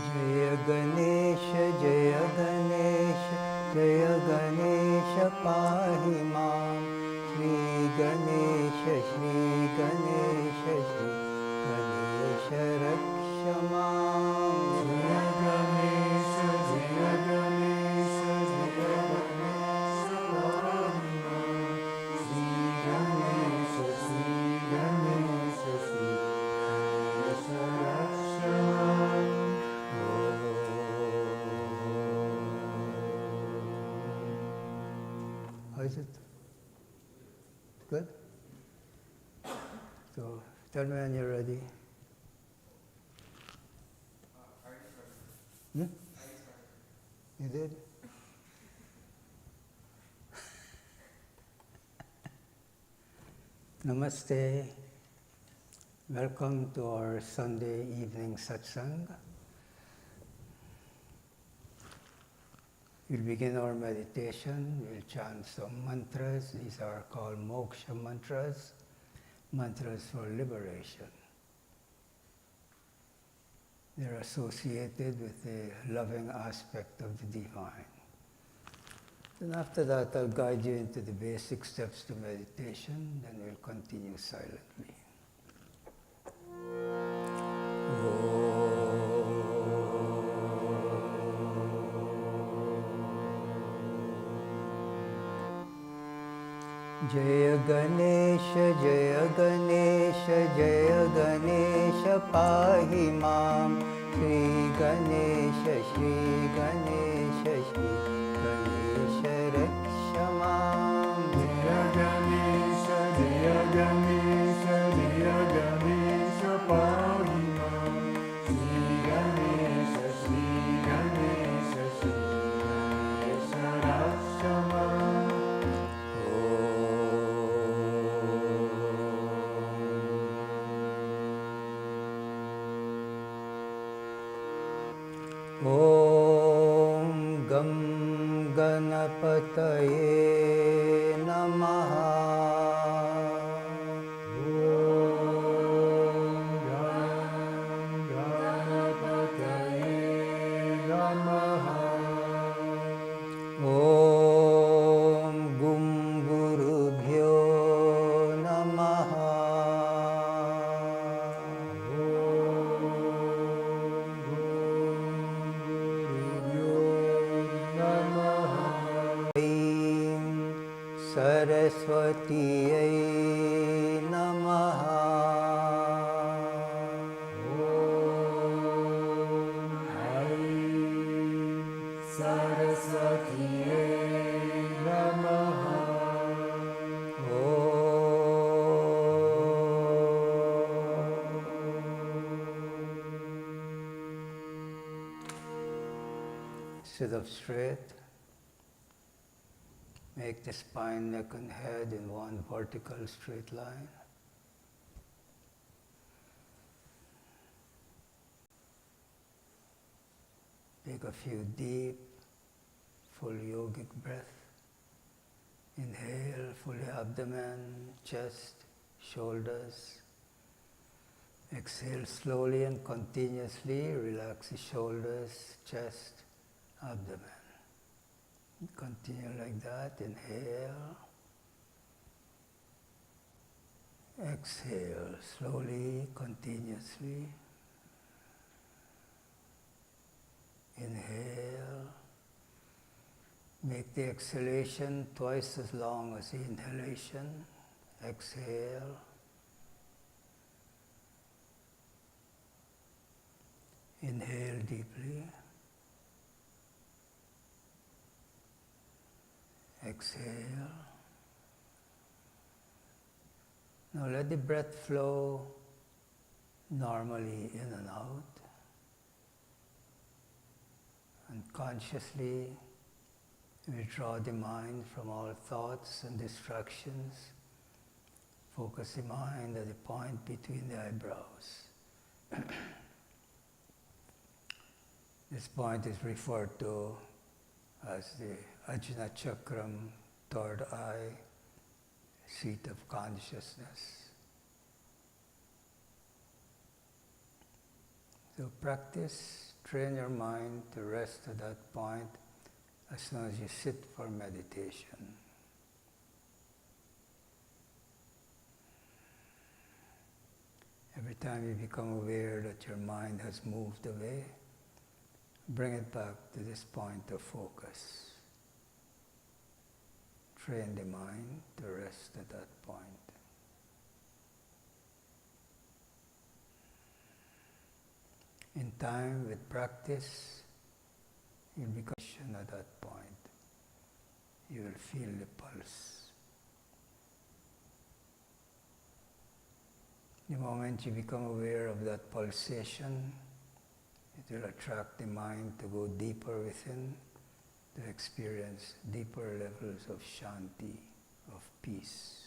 Jaya Ganesha, Jaya Ganesha, Jaya Ganesha Pahi Mam. Shri Ganesha, Shri Ganesha, Shri Ganesha Raksha Mam. Jaya Ganesha, Jaya Ganesha, Jaya Ganesha Pahi-mam. Shri Ganesha, Shri Ganesha, Shri Ganesha Raksha-mam. How is it? Good? So, tell me when you're ready. You did? Namaste. Welcome to our Sunday evening satsang. We'll begin our meditation. We'll chant some mantras. These are called moksha mantras, mantras for liberation. They're associated with the loving aspect of the divine. Then after that, I'll guide you into the basic steps to meditation, then we'll continue silently. Jaya Ganesha, Jaya Ganesha, Jaya Ganesha Pahi Mam. Shri Ganesha, Shri Ganesha, Shri Ganesha Raksha Mam. Jaya Ganesha, Jaya Ganesha, Jaya Ganesha Pahi-mam. Shri Ganesha, Shri Ganesha, Shri Ganesha Raksha-mam. Om Gam Ganapataye Namaha. Om Ganapataye Namaha. Om Gum Gurubhyo Namaha. Saraswatiyai Namaha. Om Aim Saraswatiyai Namaha. Sit up straight. Make the spine, neck and head in one vertical straight line. Take a few deep, full yogic breath. Inhale, fully abdomen, chest, shoulders. Exhale slowly and continuously, relax the shoulders, chest, abdomen. Continue like that. Inhale. Exhale slowly, continuously. Inhale. Make the exhalation twice as long as the inhalation. Exhale. Inhale deeply. Exhale. Now let the breath flow normally in and out. And consciously withdraw the mind from all thoughts and distractions. Focus the mind at the point between the eyebrows. This point is referred to as the Ajna Chakram, third eye, seat of consciousness. So practice train your mind to rest at that point as soon as you sit for meditation. Every time you become aware that your mind has moved away, bring it back to this point of focus. Train the mind to rest at that point. In time, with practice, you'll become at that point. You will feel the pulse. The moment you become aware of that pulsation, it will attract the mind to go deeper within, to experience deeper levels of shanti, of peace.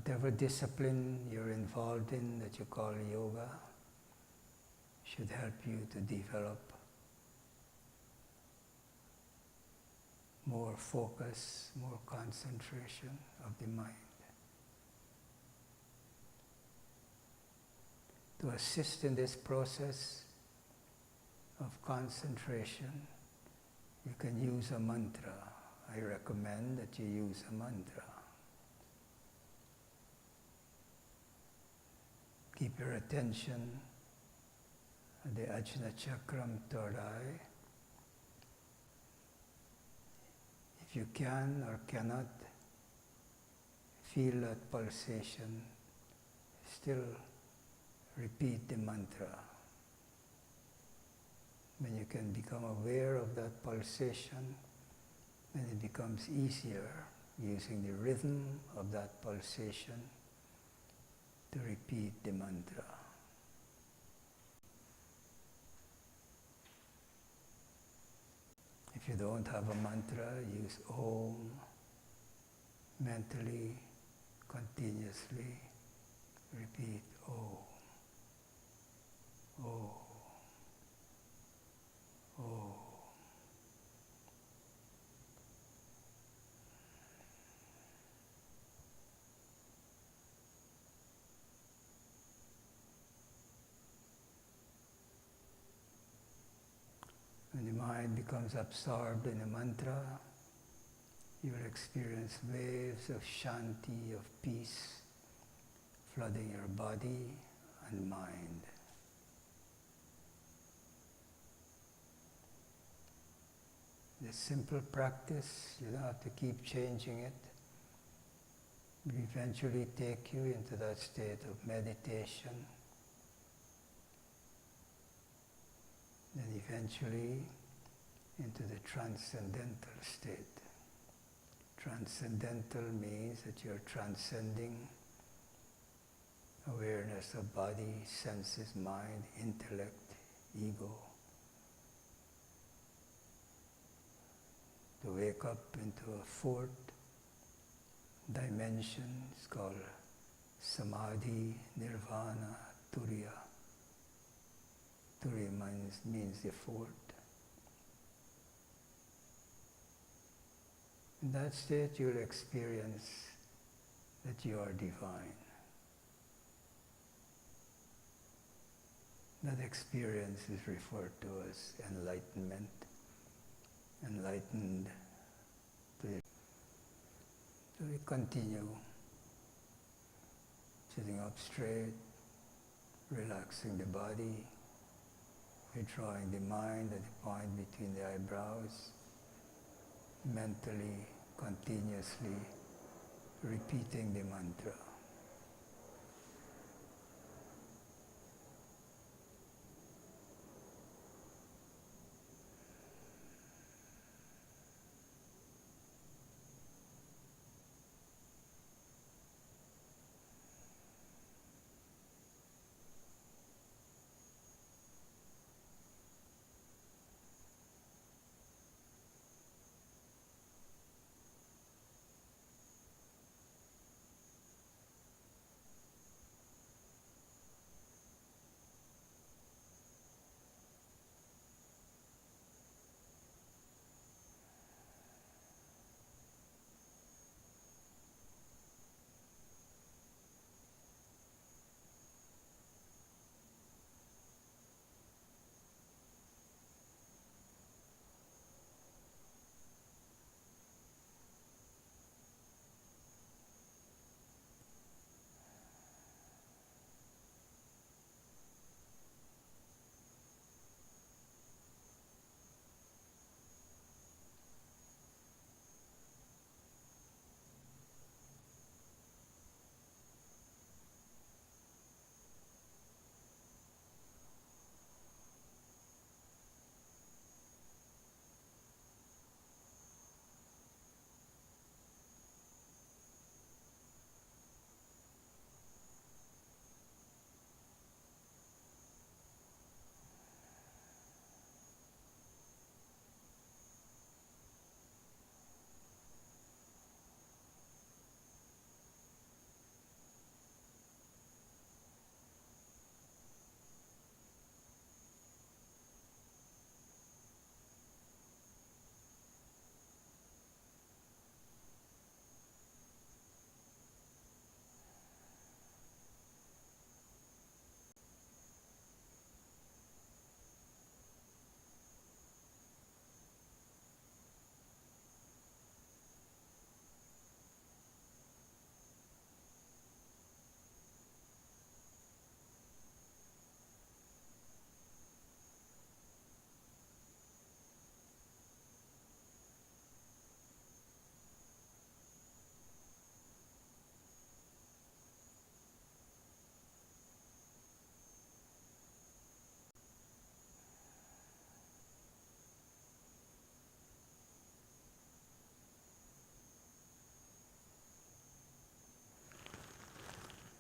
Whatever discipline you're involved in that you call yoga should help you to develop more focus, more concentration of the mind. To assist in this process of concentration, you can use a mantra. I recommend that you use a mantra. Keep your attention at the Ajna Chakram, third eye. If you can or cannot feel that pulsation, still repeat the mantra. When you can become aware of that pulsation, then it becomes easier using the rhythm of that pulsation to repeat the mantra. If you don't have a mantra, use Om mentally, continuously. Repeat Om, Om, Om. When the mind becomes absorbed in a mantra, you will experience waves of shanti, of peace, flooding your body and mind. This simple practice, you don't have to keep changing it, will eventually take you into that state of meditation. Then eventually into the transcendental state. Transcendental means that you're transcending awareness of body, senses, mind, intellect, ego. To wake up into a fourth dimension, it's called Samadhi, Nirvana, Turiya. Turiya means the fourth. In that state, you'll experience that you are divine. That experience is referred to as enlightenment. Enlightened. So we continue sitting up straight, relaxing the body, withdrawing the mind at the point between the eyebrows, mentally, continuously repeating the mantra.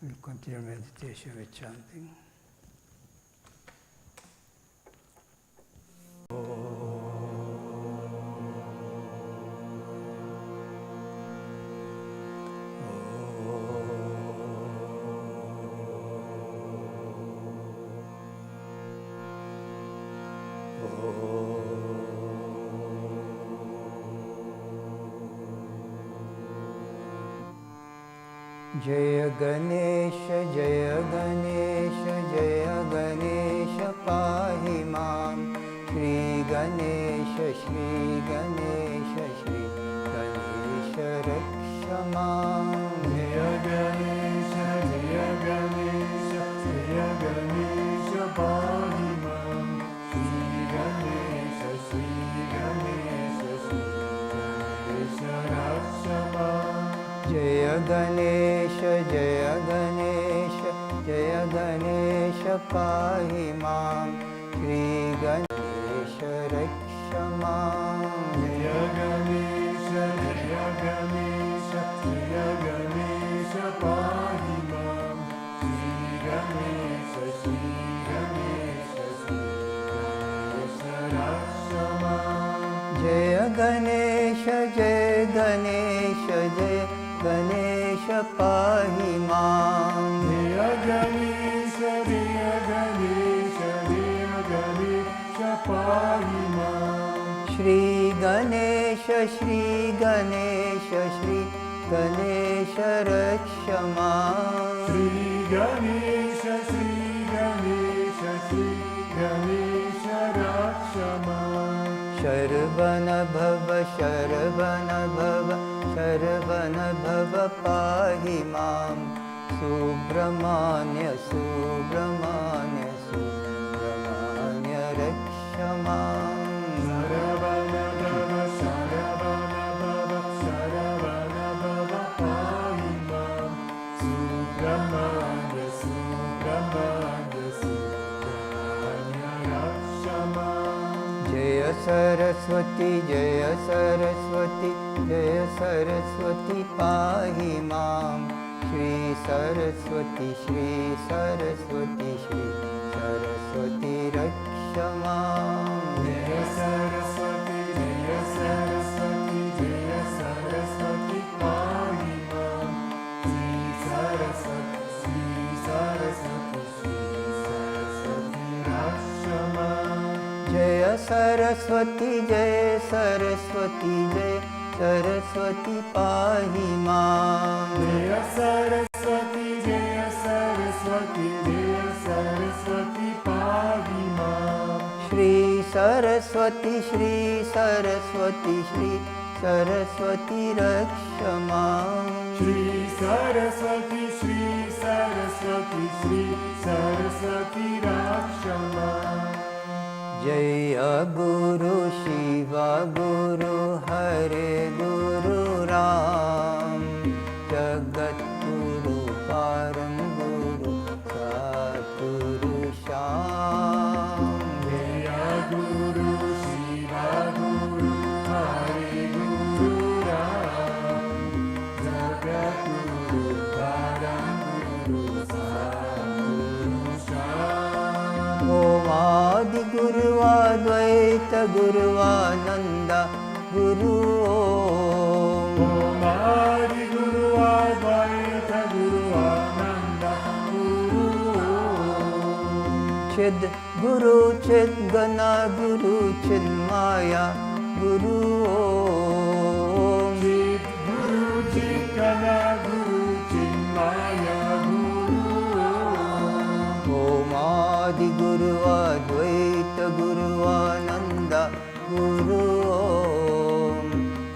We'll continue meditation with chanting. Jaya Ganesh, Jaya Ganesh, Jaya Ganesh, Pahi Mam. Shri Ganesh, Shri Ganesh, Shri Ganesh, Raksha Mam. Jaya Ganesh, Jaya Ganesh, Jaya Ganesh, Pahi Mam. Shri Ganesh, Shri Ganesh, Shri Ganesh, Raksha Mam. Jaya Ganesh, Jaya Ganesh, Jaya Ganesh, Pahi Mam. Shri Ganesh, Raksha Mam. Jaya Ganesh, Jaya Ganesh, Jaya Ganesh, Pahi Mam. Shri Ganesh, Shri Ganesh, Shri Ganesh, Raksha Mam. Jaya Ganesh, Jaya Ganesh, Jaya Ganesh, Pahi Mam. Jaya Ganesh, Jaya Ganesh, Jaya Ganesh, Pahi Mam. Shri Ganesh, Shri Ganesh, Shri Ganesh, Raksha Mam. Shri Ganesh, Shri Ganesh, Shri Ganesh, Raksha Mam. Sharvana Bhava, Sharvana Bhava, Sharvana Bhava, Pahi Mam. Subramanya, Subramanya, Subramanya, Raksha Mam. Saravana Bhava, Saravana Bhava, Saravana Bhava, Pahi Mam. Subramanya, Subramanya, Subramanya, Raksha Mam. Jaya Saraswati, Jaya Saraswati, Jaya Saraswati, Pahi Mam. Shri Saraswati, Shri Saraswati, Shri Saraswati, Raksha Mam. Jaya Saraswati, Jaya Saraswati, Jaya Saraswati, Pahi Mam. Shri Saraswati, Shri Saraswati, Shri Saraswati, Raksha Mam. Jaya Saraswati, Jaya Saraswati, Jaya Saraswati, Pahi Mam. Jaya Saraswati, Jaya Saraswati, Jaya Saraswati, Pahi Mam. Shri Saraswati, Shri Saraswati, Shri Saraswati, Raksha Mam. Shri Saraswati, Shri Saraswati, Shri Saraswati, Raksha Mam. Jaya Guru Shiva Guru Hare Guru Ram. Jagat Guru Param Guru Satguru Sham. Jaya Guru Shiva Guru Hari Guru Ram. Jagat Guru Param Guru Satguru Sham. Om Adi Guru Advaita Guru Ananda Guru Om. Om Adi Guru Advaita Guru Ananda Guru Om. Chid Guru Chid Gana Guru Chid Maya Guru Om. Chit Guru Chikana Guru Chinmaya Guru Om. Om Adi Guru Advaita Guru Ananda Guru Om.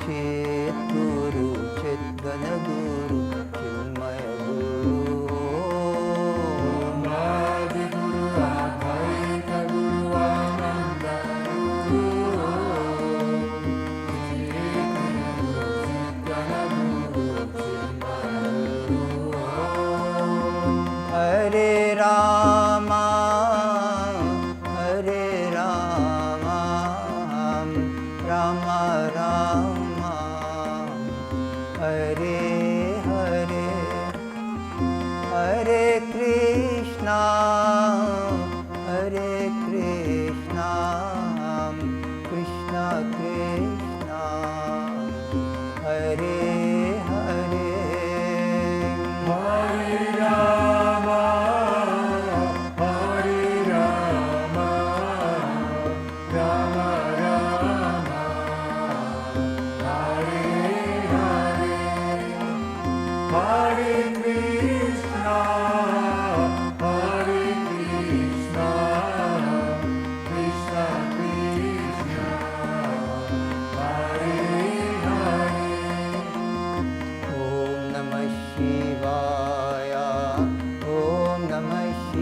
Chit Guru Chit Gana Guru Chinmaya Guru Om. Om Adi Guru Advaita Guru Ananda Guru Om. Chit Guru Chikana Guru Chinmaya Guru Om. Hare Rama, Hare Rama,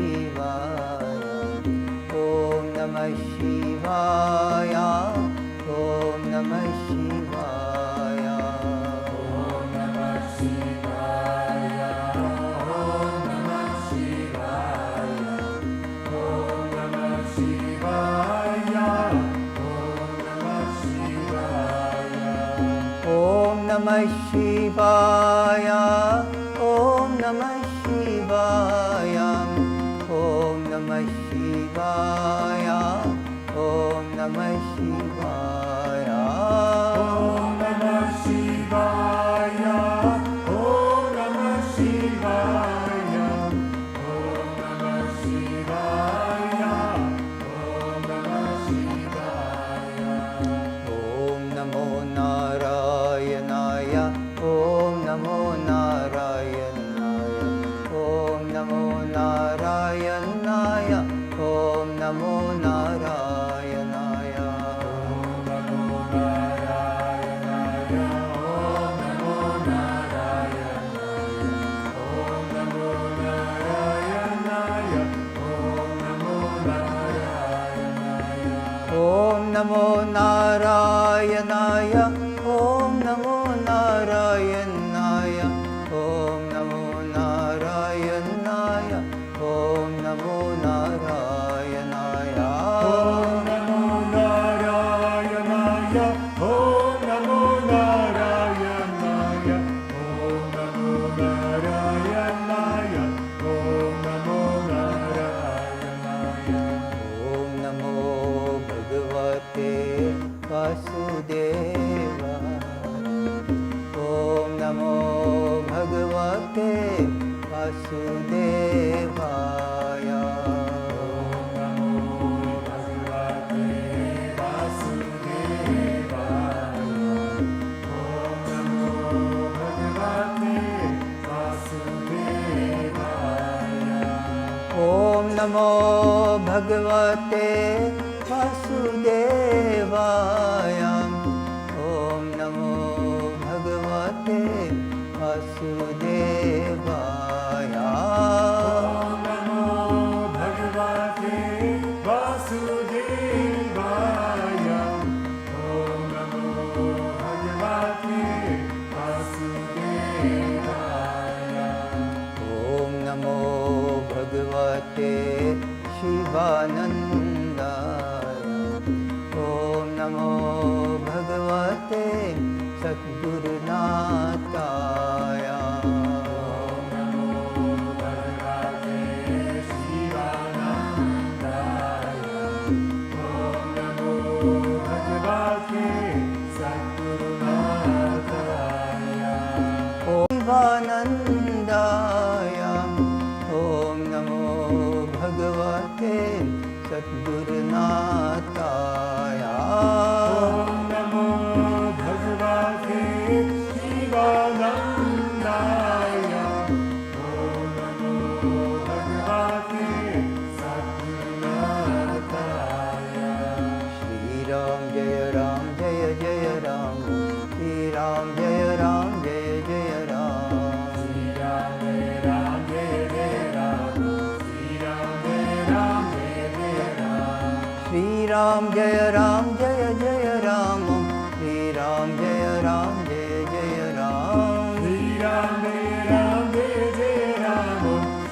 Shivaya. Om Namah Shivaya. Om Namah Shivaya. Om Namah Shivaya. Om Namah Shivaya. Om Namah Shivaya. Om Namah Shivaya. Om Namah Shivaya. Om Namah Shivaya. Om Namah Shivaya. Om Namah Shivaya. Om Namah Shivaya. Om Namah Shivaya. Om Namah Shivaya. Om Namo Narayanaya. Om Namo Narayanaya. Om Namo Narayanaya. Om Namo Narayanaya. Om Namo Narayanaya. Om Namo Narayanaya. Om Namo Narayanaya. Om Namo Narayanaya. Om Namo Narayanaya. Om Namo Narayanaya. Om Namo Narayanaya. Om Namo Narayanaya. Om Namo Narayanaya. Om Namo Narayanaya. Om Namo Narayanaya. Om Namo Narayanaya. Om Namo Bhagavate Vasudevaya. Om Namo Bhagavate Vasudevaya. Om Namo Bhagavate Vasudevaya. Om Namo Bhagavate Vasudevaya. Om Namo Bhagavate Vasudevaya. Om Namo Bhagavate Vasudevaya. Om Namo Bhagavate Vasudevaya. Om Namo Bhagavate Vasudevaya. Om Namo Bhagavate Shivanandaya. Om Namo Bhagavate Satgurunataya. Om Namo Bhagavate Shivanandaya. Om Namo Bhagavate Satgurunataya. Shivanandaya. Om Namo Bhagavate Satgurunataya. Om Namo Bhagavate Shivanandaya. Om Namo Bhagavate Satgurunataya. Shri Ram Jaya Ram Jaya Jaya Ram. Shri Ram Jaya Ram Jaya Jaya Ram. Shri Ram Jaya Ram Jaya Jaya Ram. Shri Ram Jaya Ram Jaya Jaya Ram. Shri Ram Jaya Ram Jaya Jaya Ram. Shri Ram Jaya Ram Jaya Jaya Ram. Shri Ram Jaya Ram Jaya Jaya Ram.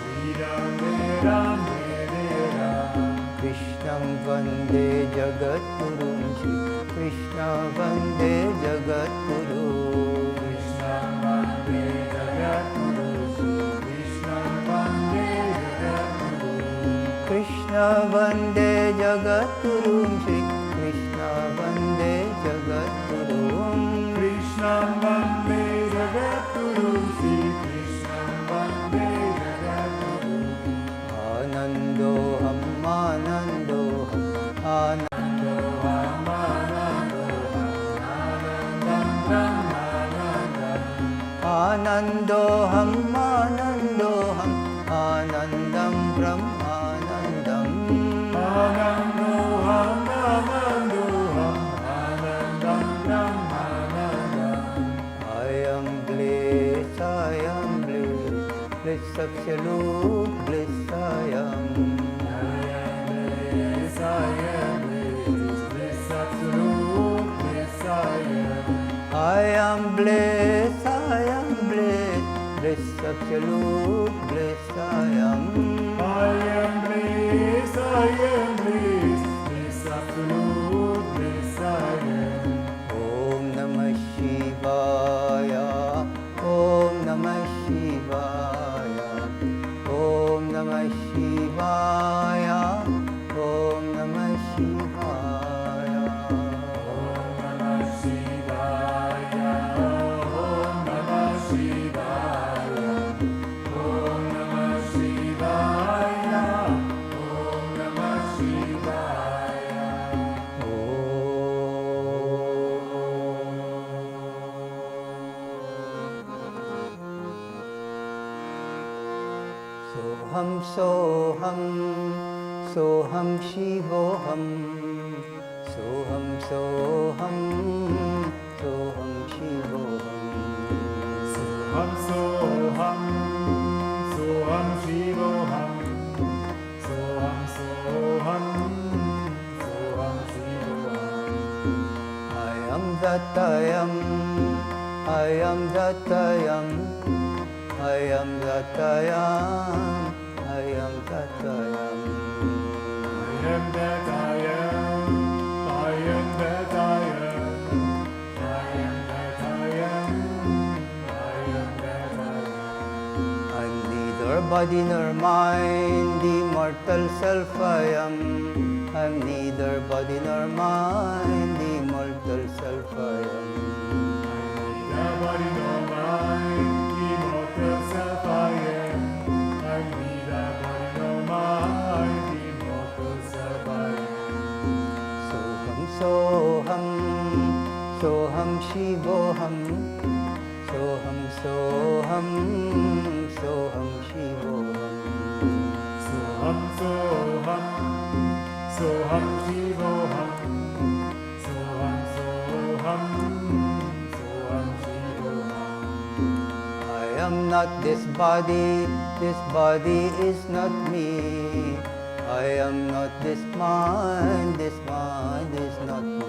Shri Ram Jaya Ram Jaya Jaya Ram. Krishnam Vande Jagatguru. Shri Krishna Vande Jagatguru. Krishna Vande Jagatguru. Krishna Vande Jagatguru. Krishna Vande Jagatguru. Shri Krishna Vande Jagatguru. Krishna Vande Jagatguru. Shri Krishna Vande Jagatguru. Anandoham Anandoham Anandoham. Anandoham Anandoham Anandam Brahmanandam. Anandoham Anandoham Anandam Brahmanandam. I am Blesa bliss, I am bliss, bliss absolute, bliss I am. I am bliss, I am bliss, bliss absolute, bliss I am. Om Namah Shivaya, Om Namah Shivaya, Om Namah Shivaya, Om Namah Shivaya. Om Namah Shivaya, Om Namah Shivaya, Om Namah Shivaya, Om Namah Shivaya. Soham, Soham Shivoham, Soham, Soham, Soham Shivoham. Soham, Soham, Soham Shivoham, Soham, Soham, Soham Shivoham. I am that I am, I am that I am, I am that I am, I am that I am. I am that I am, I am that I am, I am that I am, I am that I am. I'm neither body nor mind, the immortal self I am. I'm neither body nor mind, the immortal self I am. Neither body nor mind, immortal self I am. I'm neither body nor mind, immortal self I am. Soham, Soham Shivoham, Soham, Soham, Soham Shivoham. Soham, Soham, Soham Shivoham, Soham, Soham, Soham Shivoham. I am not this body is not me. I am not this mind is not me.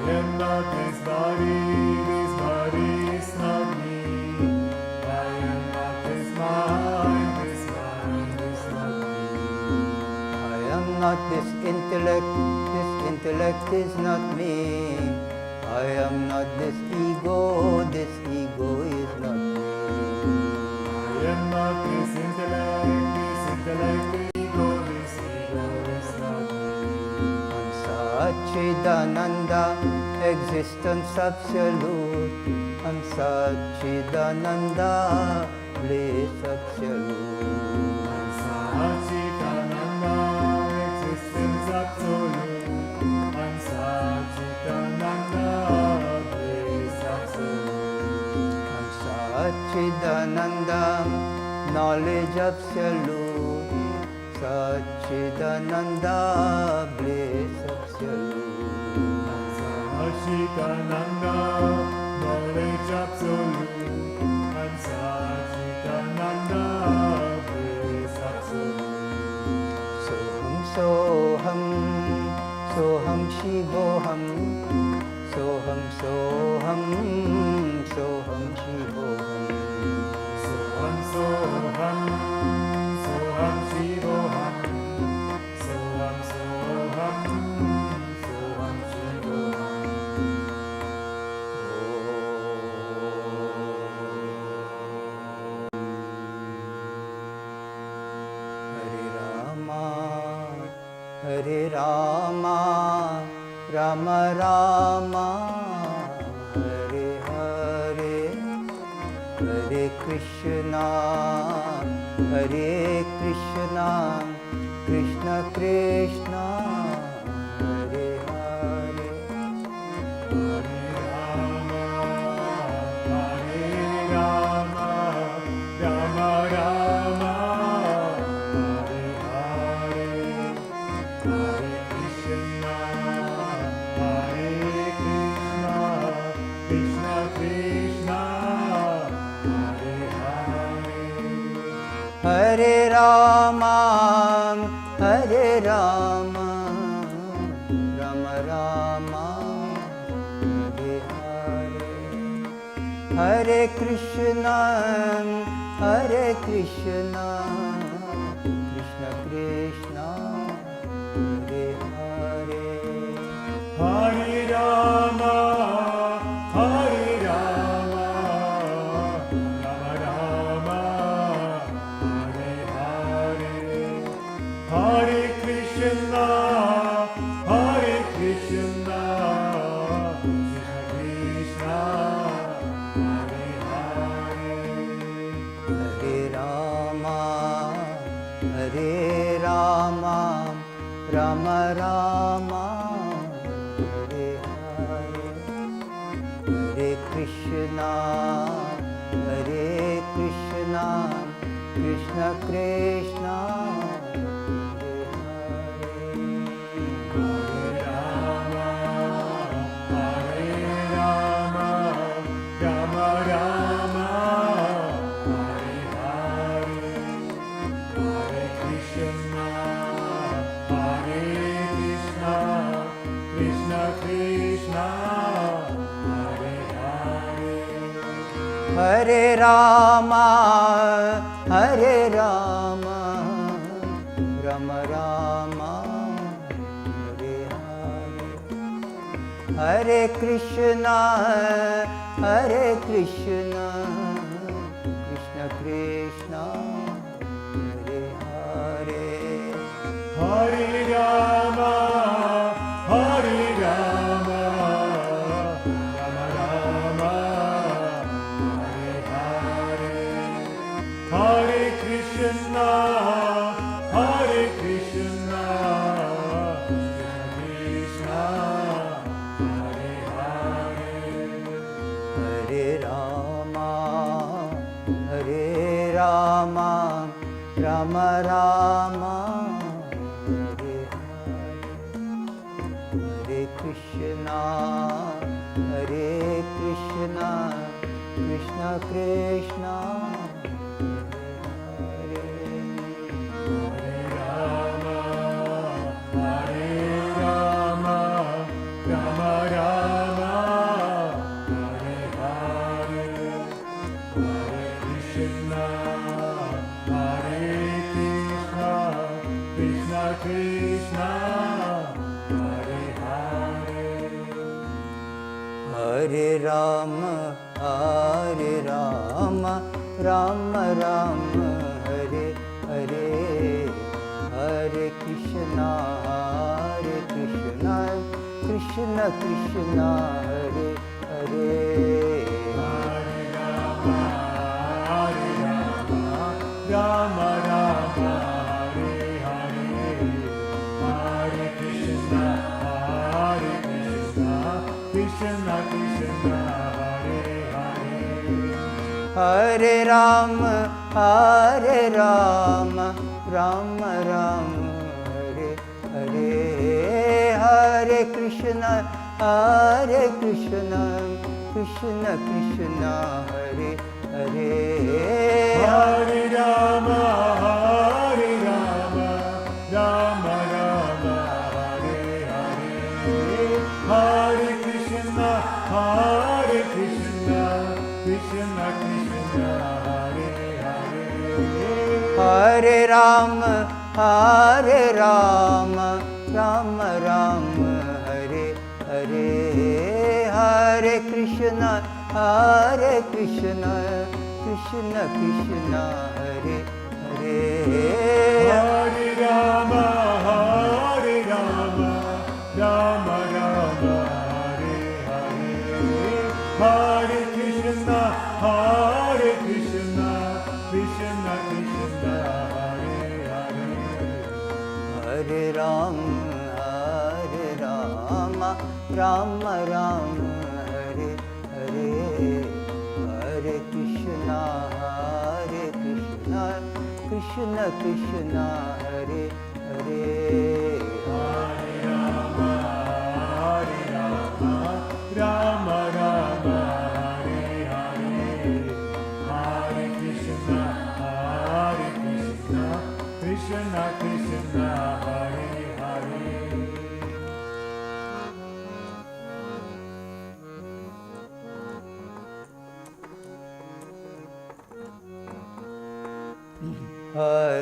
I am not this body is not me. I am not this mind is not me. I am not this intellect is not me. I am not this ego is not me. I am not this intellect, ego is not me. Satchidananda, existence absolute. I'm Satchidananda, bliss absolute. Satchitananda, existence absolute. I'm Satchitananda, bliss absolute. I'm Satchidananda, knowledge absolute. Satchidananda, bliss absolute. Satchitananda, knowledge absolute. I'm Satchitananda, bliss absolute. Soham, Soham Shivoham, Soham, Soham, Soham Shivoham. Soham, Soham, Soham Shivoham, Soham, Soham, Soham Shivoham. Hare Rama, Rama Rama, Hare Hare, Hare Krishna, Hare Krishna, Krishna Krishna, Hare Hare. Hare Rama, Hare Rama, Rama Rama, Hare Hare, Hare Krishna, Hare Krishna, Krishna Krishna, Hare Hare. Hare Rama, Hare Rama, Krishna, Hare Krishna, Krishna Krishna, Hare Hare, Hare Rama, Hare Rama, Rama Rama, Hare Hare, Hare Krishna, Hare Krishna, Krishna Krishna, Hare Hare, Hare Rama, Hare Rama, Rama Rama, Hare Hare, Hare Krishna, Hare Krishna, Krishna Krishna, Hare Rama, Hare Rama, Rama Rama, Hare Hare, Hare Krishna, Hare Krishna, Krishna Krishna, Hare Hare. Hare Rama, Hare Rama, Rama Rama, Hare Hare, Hare Krishna, Hare Krishna, Krishna Krishna, Hare Hare, Hare Rama, Hare Rama, Rama Rama, Hare Hare, Hare Krishna, Hare Krishna, Krishna Krishna, Hare Hare, Hare Rama, Hare Rama, Rama Rama, Hare Hare, Hare Krishna, Hare Krishna, Krishna Krishna, Hare Hare. Rama, Hare Rama, Rama Rama, Hare Hare, Hare Krishna, Hare Krishna, Krishna Krishna, Hare Hare. Hare Rama, Hare Rama, Rama Rama, Hare Hare, Hare Krishna, Hare Krishna, Krishna Krishna, Hare Hare, Hare Rama, Hare Rama, Rama Rama, Hare Hare, Hare Krishna, Krishna Krishna, Hare Hare, Hare Rama, Hare Rama, Rama Rama, Hare Hare, Hare Krishna, Krishna Krishna, Hare Hare, Hare Rama, Hare Rama, Rama Rama, Hare Hare, Hare Krishna, Krishna Krishna, Hare Hare, Hare Rama, Hare Rama, Rama Rama, Hare Hare, Hare Krishna, Krishna Krishna, Hare Hare, Hare Rama, Hare Rama, Rama Rama, Hare Hare, Hare Krishna, Krishna Krishna, Hare Hare, Hare Rama, Hare Rama, Rama Rama, Hare Hare, Hare Krishna, Krishna Krishna, Hare Hare, Hare Rama, Hare Rama, Rama Rama, Hare Hare, Hare Krishna, Krishna Krishna, Hare Hare.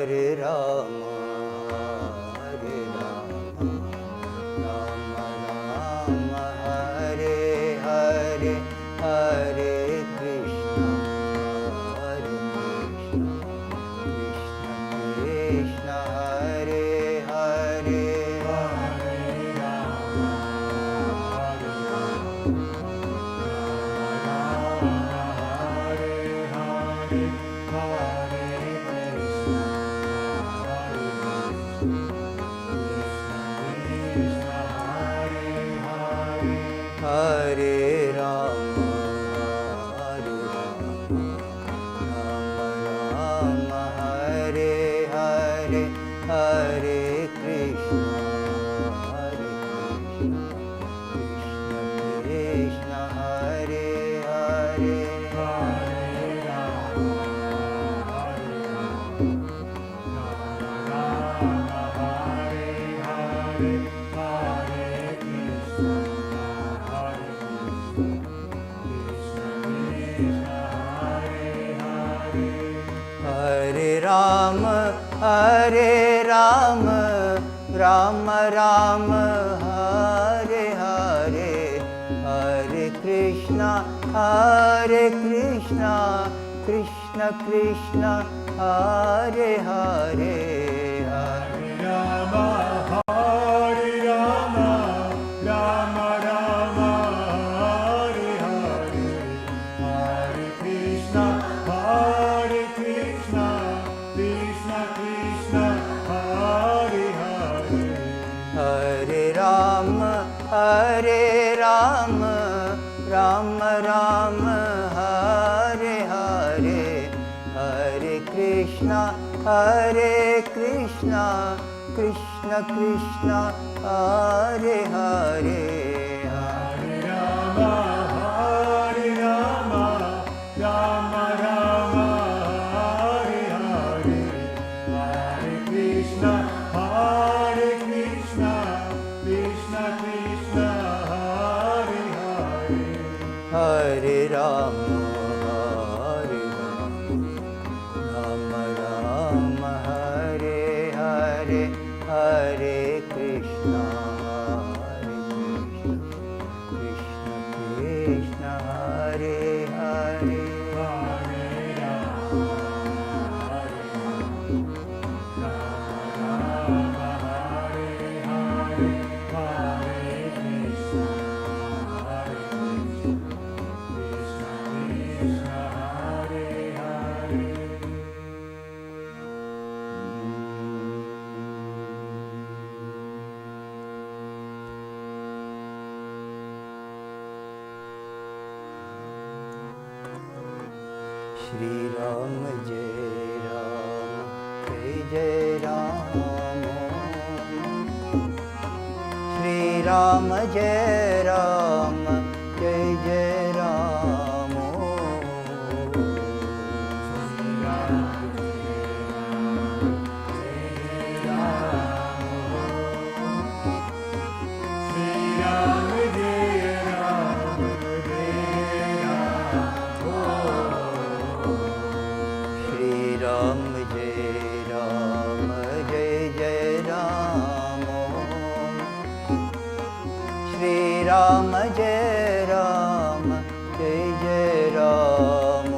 Hare Rama, Hare Rama, Rama Rama, Hare Hare, Hare Krishna, Krishna Krishna, Hare Hare, Hare Rama, Hare Rama, Rama Rama, Hare Hare, Hare Krishna, Krishna Krishna, Hare Hare, Hare Rama, Hare Rama, Rama Rama, Hare Hare, Hare Krishna, Krishna Krishna, Hare Hare, Hare Rama, Hare Rama, Rama Rama, Hare Hare, Hare Krishna, Krishna Krishna, Hare Hare, Hare Rama, Hare Rama, Rama Rama, Hare Hare, Hare Krishna, Krishna Krishna, Hare Hare, Hare Rama, Hare Rama, Rama Rama, Hare Hare, Hare Krishna, Krishna Krishna, Hare Hare, Hare Rama, Hare Rama, Rama Rama, Hare Hare, Hare Krishna, Krishna Krishna, Hare Hare, Shri Ram Jai Ram, Jai Jai Ram, Shri Ram Jai Ram, Jai Jai Ram, Shri Ram Jai Ram, Jai Jai Ram, Shri Ram Jai Ram, Jai Jai Ram,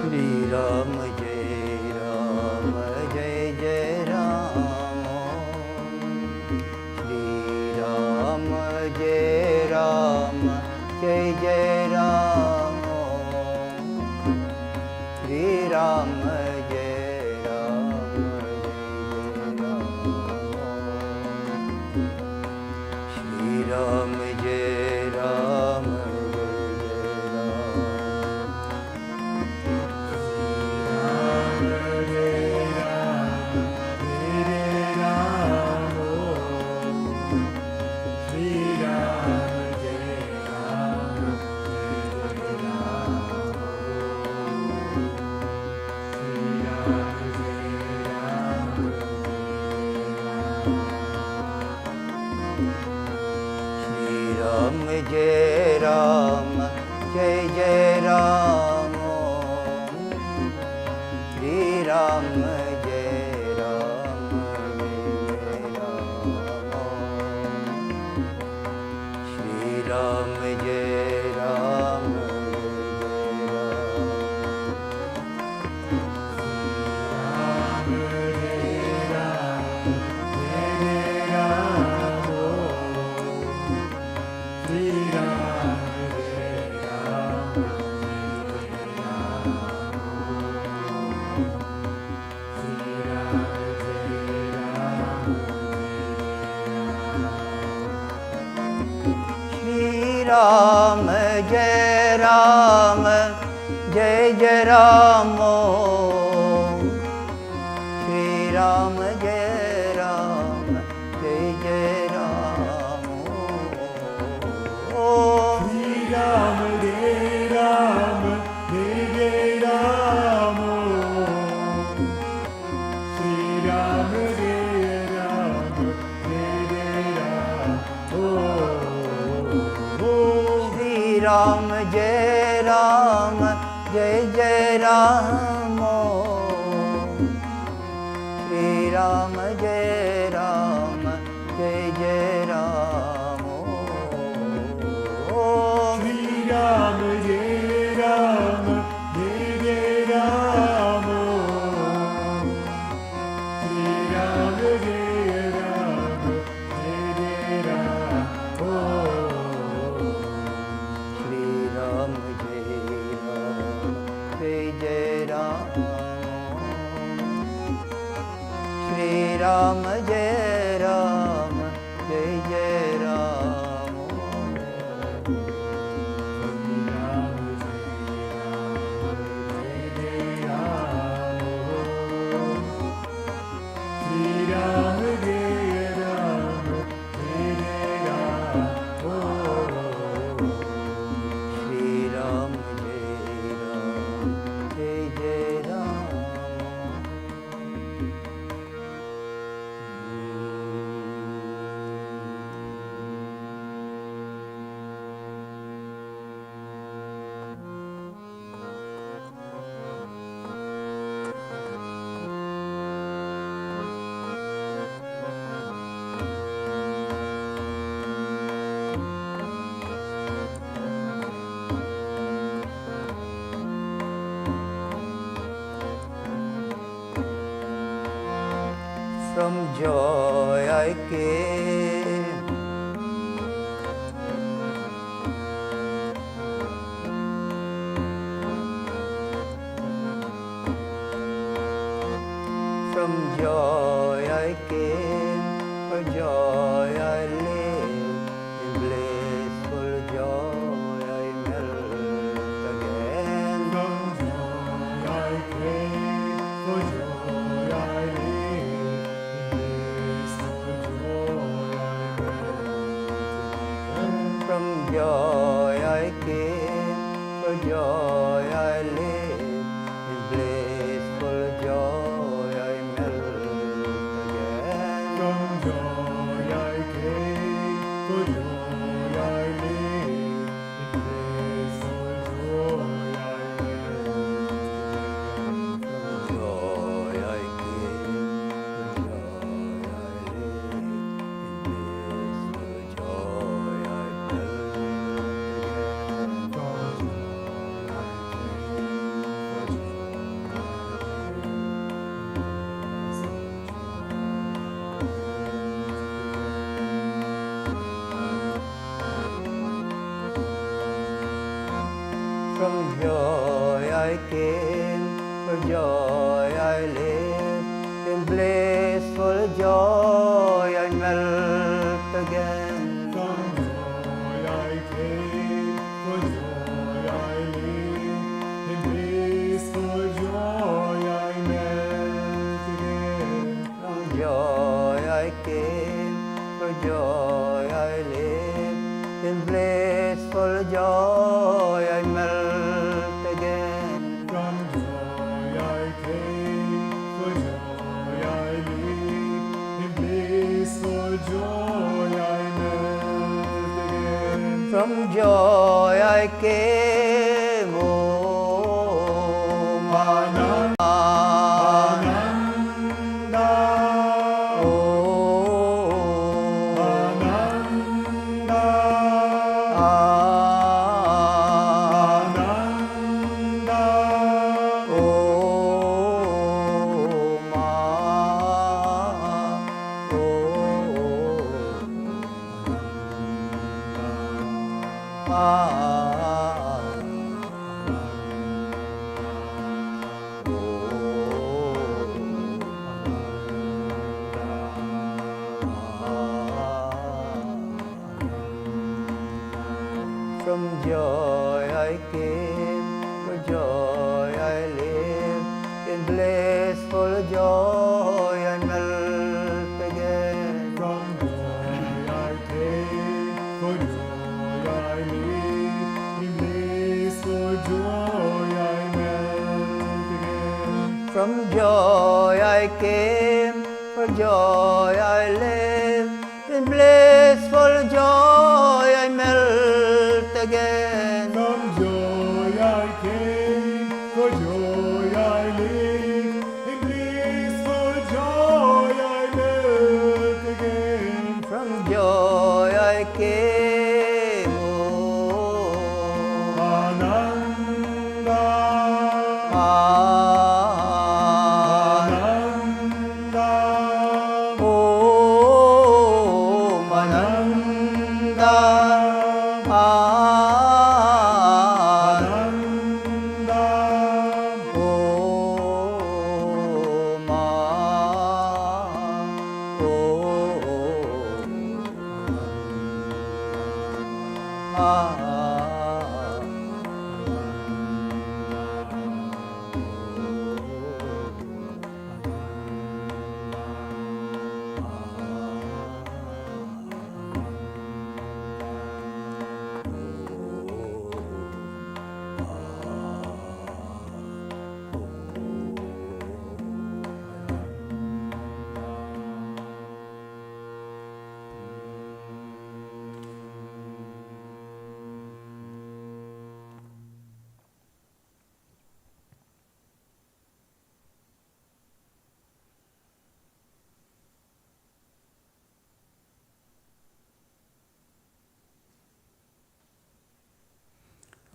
Shri Ram Jai Ram, Jai Jai Ram, Shri Ram Ram, Jai Ram, Jai Jai Ram, Shri Ram, Jai Ram, Jai Jai Ram, Shri Ram, Jai Ram, Jai Jai Ram, Shri Ram, Jai Ram, Jai Jai Ram, Shri Ram, Jai Ram, Jai Jai Ram, Shri Ram, Jai Ram, Jai Jai Ram, Shri Ram, Jai Ram, Jai Jai Ram, Shri Ram, Jai Ram, Jai Jai Ram, Shri Ram, Jai Ram, Jai Jai Ram, Shri Ram, Jai Ram, Jai Jai Ram, Shri Ram, Jai Ram, Jai Jai Ram, Shri Ram, Jai Ram, Jai Jai Ram. From joy I came, from joy I came, for joy I live, in blissful joy I melt again. From joy I came, for joy I live, blissful joy I melt. From joy I came, for joy I live, in blissful joy I melt again. From joy I came, for joy I live, in blissful joy I melt. Joy I came, for joy I live, in blissful joy I melt again. From joy I came, for joy I live, in blissful joy I melt again. From joy I came, for joy I live, in blissful joy I melt again. From joy I came, for joy I live, in blissful joy I melt again. From joy I came, for joy I live, in blissful joy I melt again. From joy I came, Om Ananda, joy I came, for joy I live. In blissful joy I melt again. From joy I came, for joy I live. In blissful joy I melt again. From joy I came, for joy I live. In blissful joy I melt again. From joy I came, for joy I live. In blissful joy I melt again. From joy I came, oh, Ananda, Ananda, Om Ananda, Ananda, Om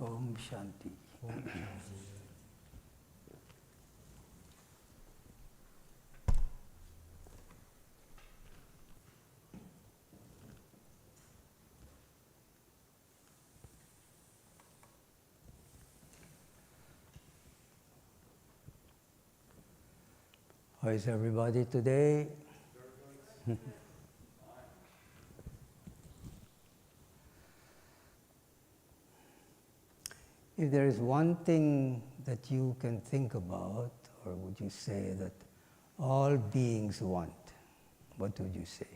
Om Shanti. How is everybody today? If there is one thing that you can think about, or would you say that all beings want, what would you say?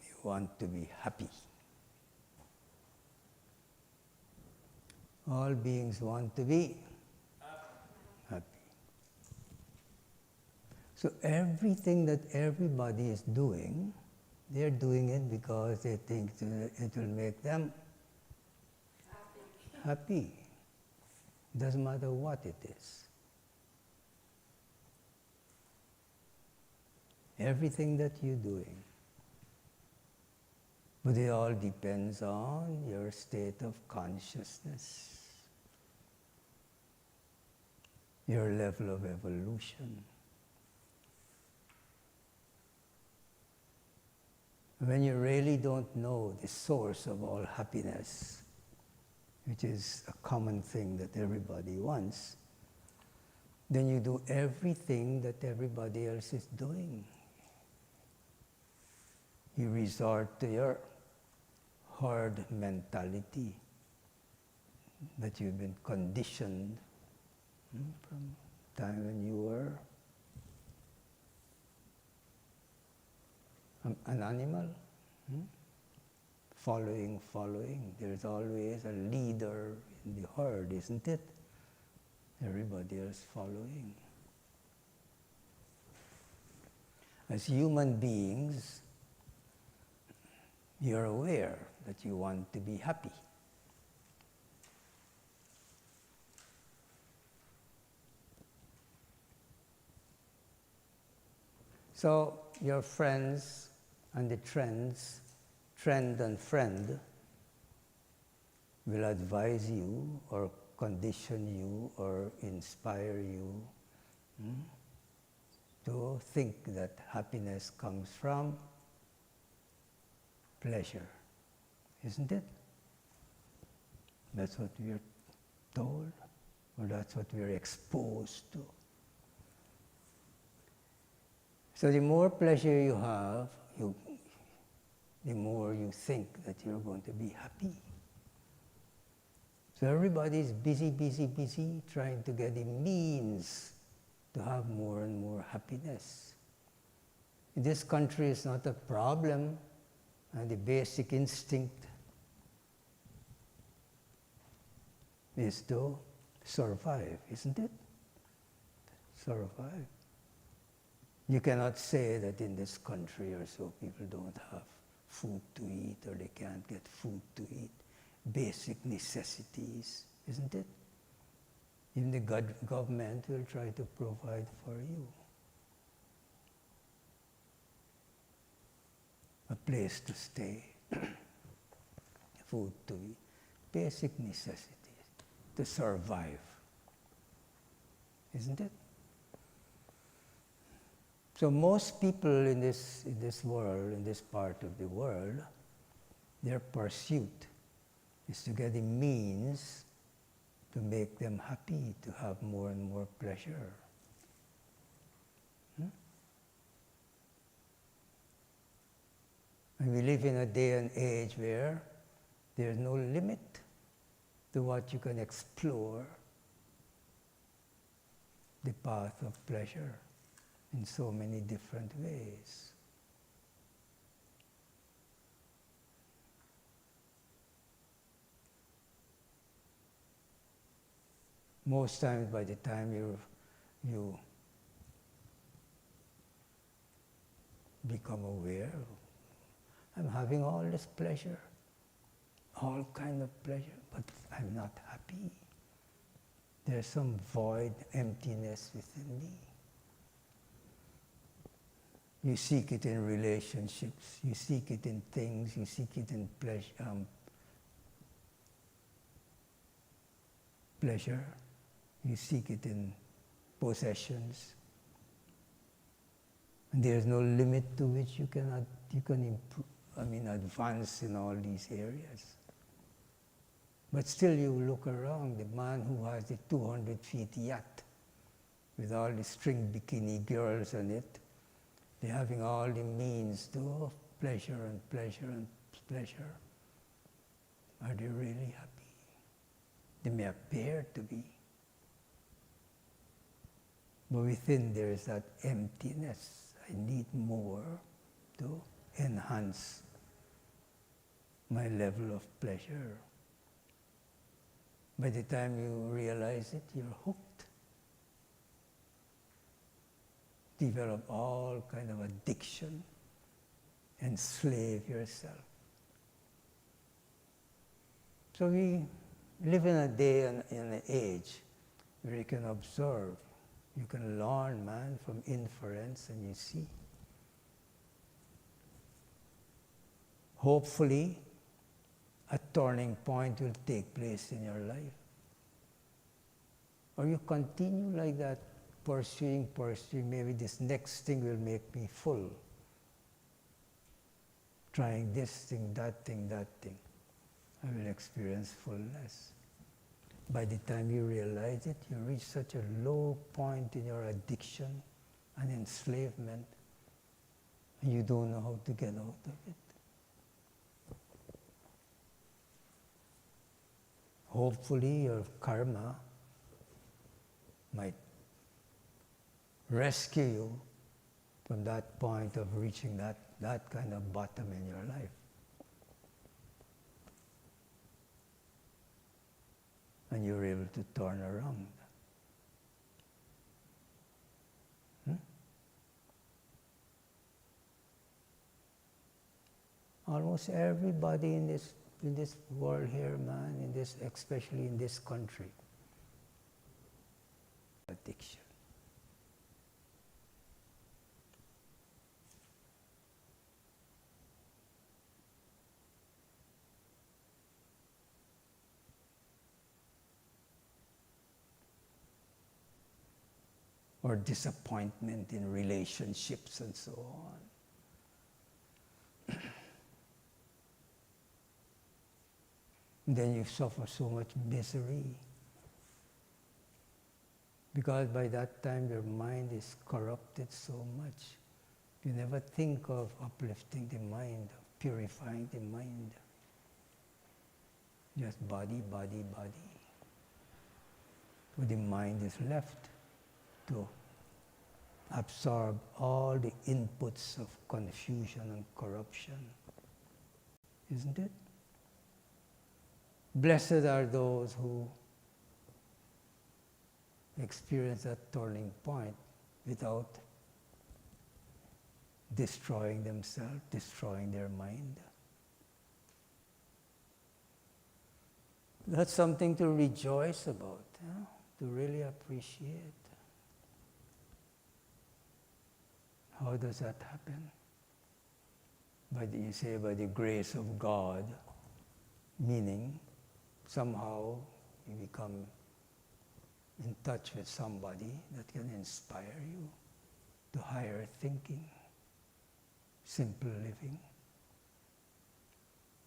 You want to be happy. All beings want to be happy. So everything that everybody is doing, they're doing it because they think it will make them happy. Doesn't matter what it is. Everything that you're doing. But it all depends on your state of consciousness, your level of evolution. When you really don't know the source of all happiness, which is a common thing that everybody wants, then you do everything that everybody else is doing. You resort to your herd mentality that you've been conditioned from the time when you were an animal, following. There's always a leader in the herd, isn't it? Everybody else following. As human beings, you're aware that you want to be happy. So your friends and the trend and friend will advise you or condition you or inspire you to think that happiness comes from pleasure, isn't it? That's what we're told, or that's what we're exposed to. So the more pleasure you have, the more you think that you're going to be happy. So everybody is busy, busy, busy, trying to get the means to have more and more happiness. In this country, it's not a problem, and the basic instinct is to survive, isn't it? Survive. You cannot say that in this country or so people don't have food to eat or they can't get food to eat. Basic necessities, isn't it? Even the government will try to provide for you. A place to stay, food to eat, basic necessities to survive, isn't it? So most people in this world, in this part of the world, their pursuit is to get the means to make them happy, to have more and more pleasure. And we live in a day and age where there's no limit to what you can explore the path of pleasure in so many different ways. Most times by the time you become aware, I'm having all this pleasure, all kind of pleasure, but I'm not happy. There's some void, emptiness within me. You seek it in relationships, you seek it in things, you seek it in pleasure, you seek it in possessions. And there's no limit to which you can advance in all these areas. But still you look around, the man who has the 200 feet yacht with all the string bikini girls on it, they're having all the means to pleasure and pleasure and pleasure. Are they really happy? They may appear to be. But within there is that emptiness. I need more to enhance my level of pleasure. By the time you realize it, you're hooked. Develop all kind of addiction, enslave yourself. So we live in a day and in an age where you can observe, you can learn, man, from inference, and you see. Hopefully, a turning point will take place in your life. Or you continue like that, pursuing, maybe this next thing will make me full. Trying this thing, that thing, I will experience fullness. By the time you realize it, you reach such a low point in your addiction and enslavement, and you don't know how to get out of it. Hopefully your karma might rescue you from that point of reaching that kind of bottom in your life. And you're able to turn around. Almost everybody in this world here, man, especially in this country, addiction. Or disappointment in relationships and so on. Then you suffer so much misery. Because by that time your mind is corrupted so much. You never think of uplifting the mind, of purifying the mind. Just body, body, body. But the mind is left to absorb all the inputs of confusion and corruption. Isn't it? Blessed are those who experience that turning point without destroying themselves, destroying their mind. That's something to rejoice about, to really appreciate. How does that happen? You say by the grace of God, meaning somehow you become in touch with somebody that can inspire you to higher thinking, simple living,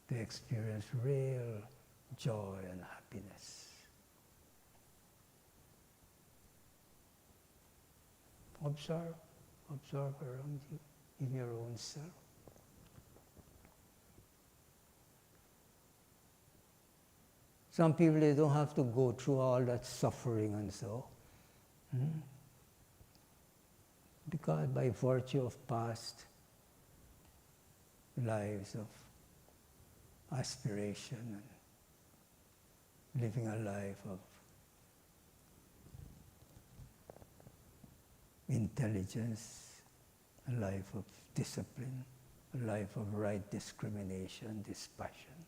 to experience real joy and happiness. Observe around you, in your own self. Some people, they don't have to go through all that suffering and so. Because by virtue of past lives of aspiration and living a life of intelligence, a life of discipline, a life of right discrimination, dispassion,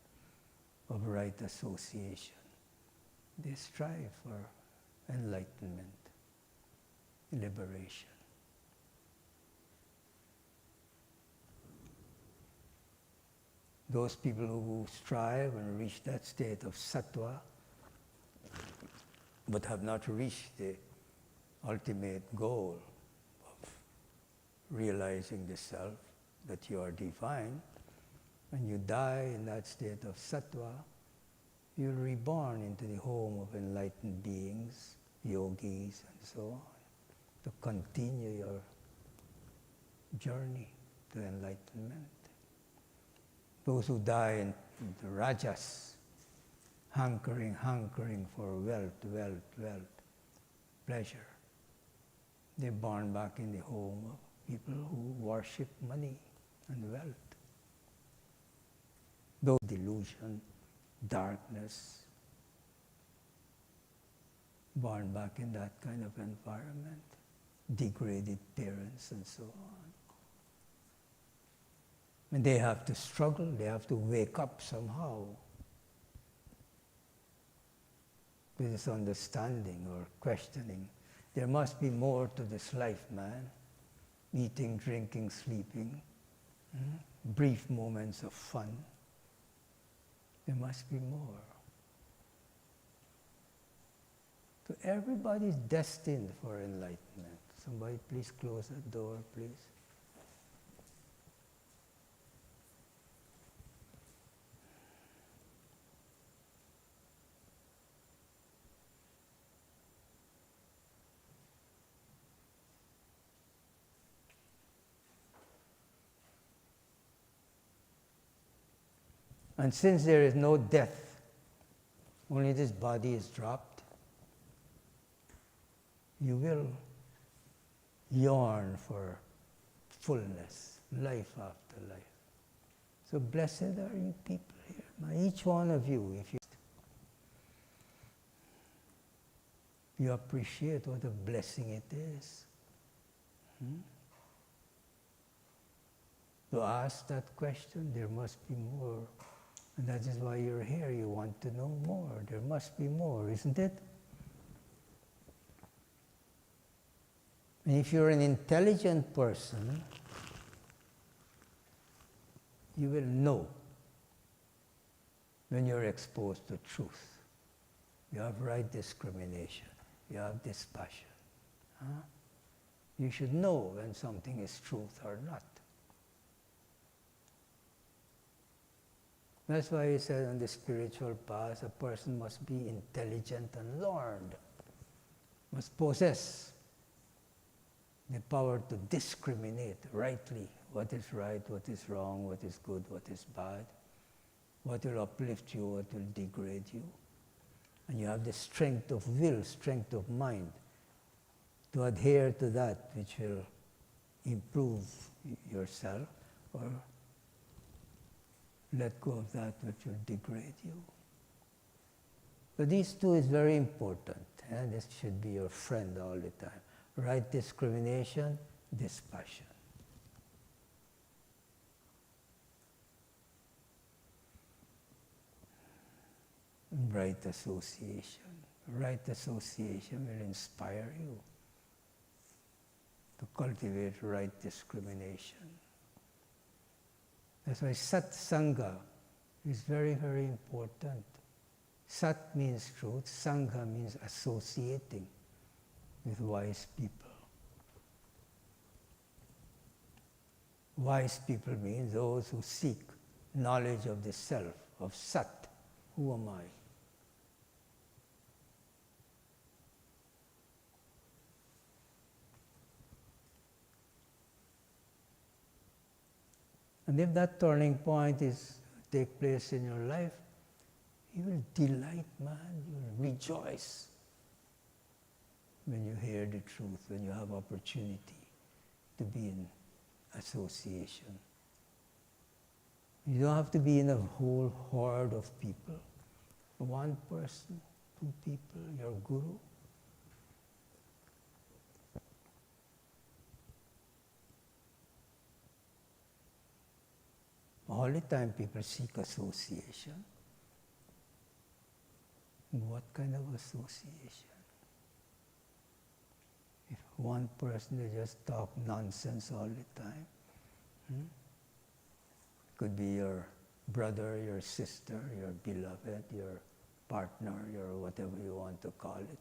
of right association. They strive for enlightenment, liberation. Those people who strive and reach that state of sattva, but have not reached the ultimate goal of realizing the self, that you are divine, when you die in that state of sattva, you're reborn into the home of enlightened beings, yogis and so on, to continue your journey to enlightenment. Those who die in the rajas, hankering for wealth, pleasure, they're born back in the home of people who worship money and wealth. Those delusion, darkness, born back in that kind of environment, degraded parents and so on. And they have to struggle, they have to wake up somehow to this understanding or questioning. There must be more to this life, man. Eating, drinking, sleeping, brief moments of fun. There must be more. So everybody is destined for enlightenment. Somebody please close that door, please. And since there is no death, only this body is dropped, you will yearn for fullness, life after life. So blessed are you people here. Now each one of you, if you appreciate what a blessing it is. To ask that question, there must be more. And that is why you're here. You want to know more. There must be more, isn't it? And if you're an intelligent person, you will know when you're exposed to truth. You have right discrimination. You have dispassion. You should know when something is truth or not. That's why he said on the spiritual path, a person must be intelligent and learned, must possess the power to discriminate rightly what is right, what is wrong, what is good, what is bad, what will uplift you, what will degrade you. And you have the strength of will, strength of mind to adhere to that which will improve yourself, or let go of that which will degrade you. So these two is very important, and this should be your friend all the time. Right discrimination, dispassion. Right association. Right association will inspire you to cultivate right discrimination. That's why Satsanga is very, very important. Sat means truth, Sangha means associating with wise people. Wise people mean those who seek knowledge of the self, of Sat. Who am I? And if that turning point is take place in your life, you will delight, man, you will rejoice when you hear the truth, when you have opportunity to be in association. You don't have to be in a whole horde of people. One person, two people, your guru. All the time people seek association. What kind of association? If one person they just talk nonsense all the time, could be your brother, your sister, your beloved, your partner, your whatever you want to call it.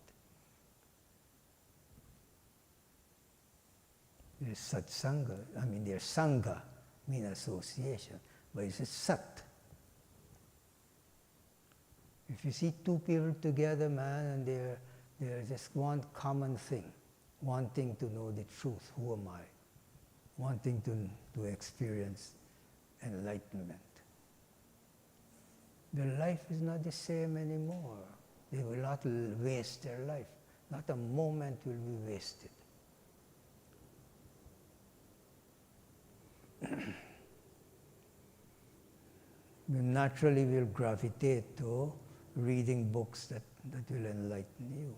There's satsanga, there's sangha, mean association, but it's a sat. If you see two people together, man, and they're just one common thing, wanting to know the truth, who am I? Wanting to experience enlightenment. Their life is not the same anymore. They will not waste their life. Not a moment will be wasted. You naturally will gravitate to reading books that will enlighten you.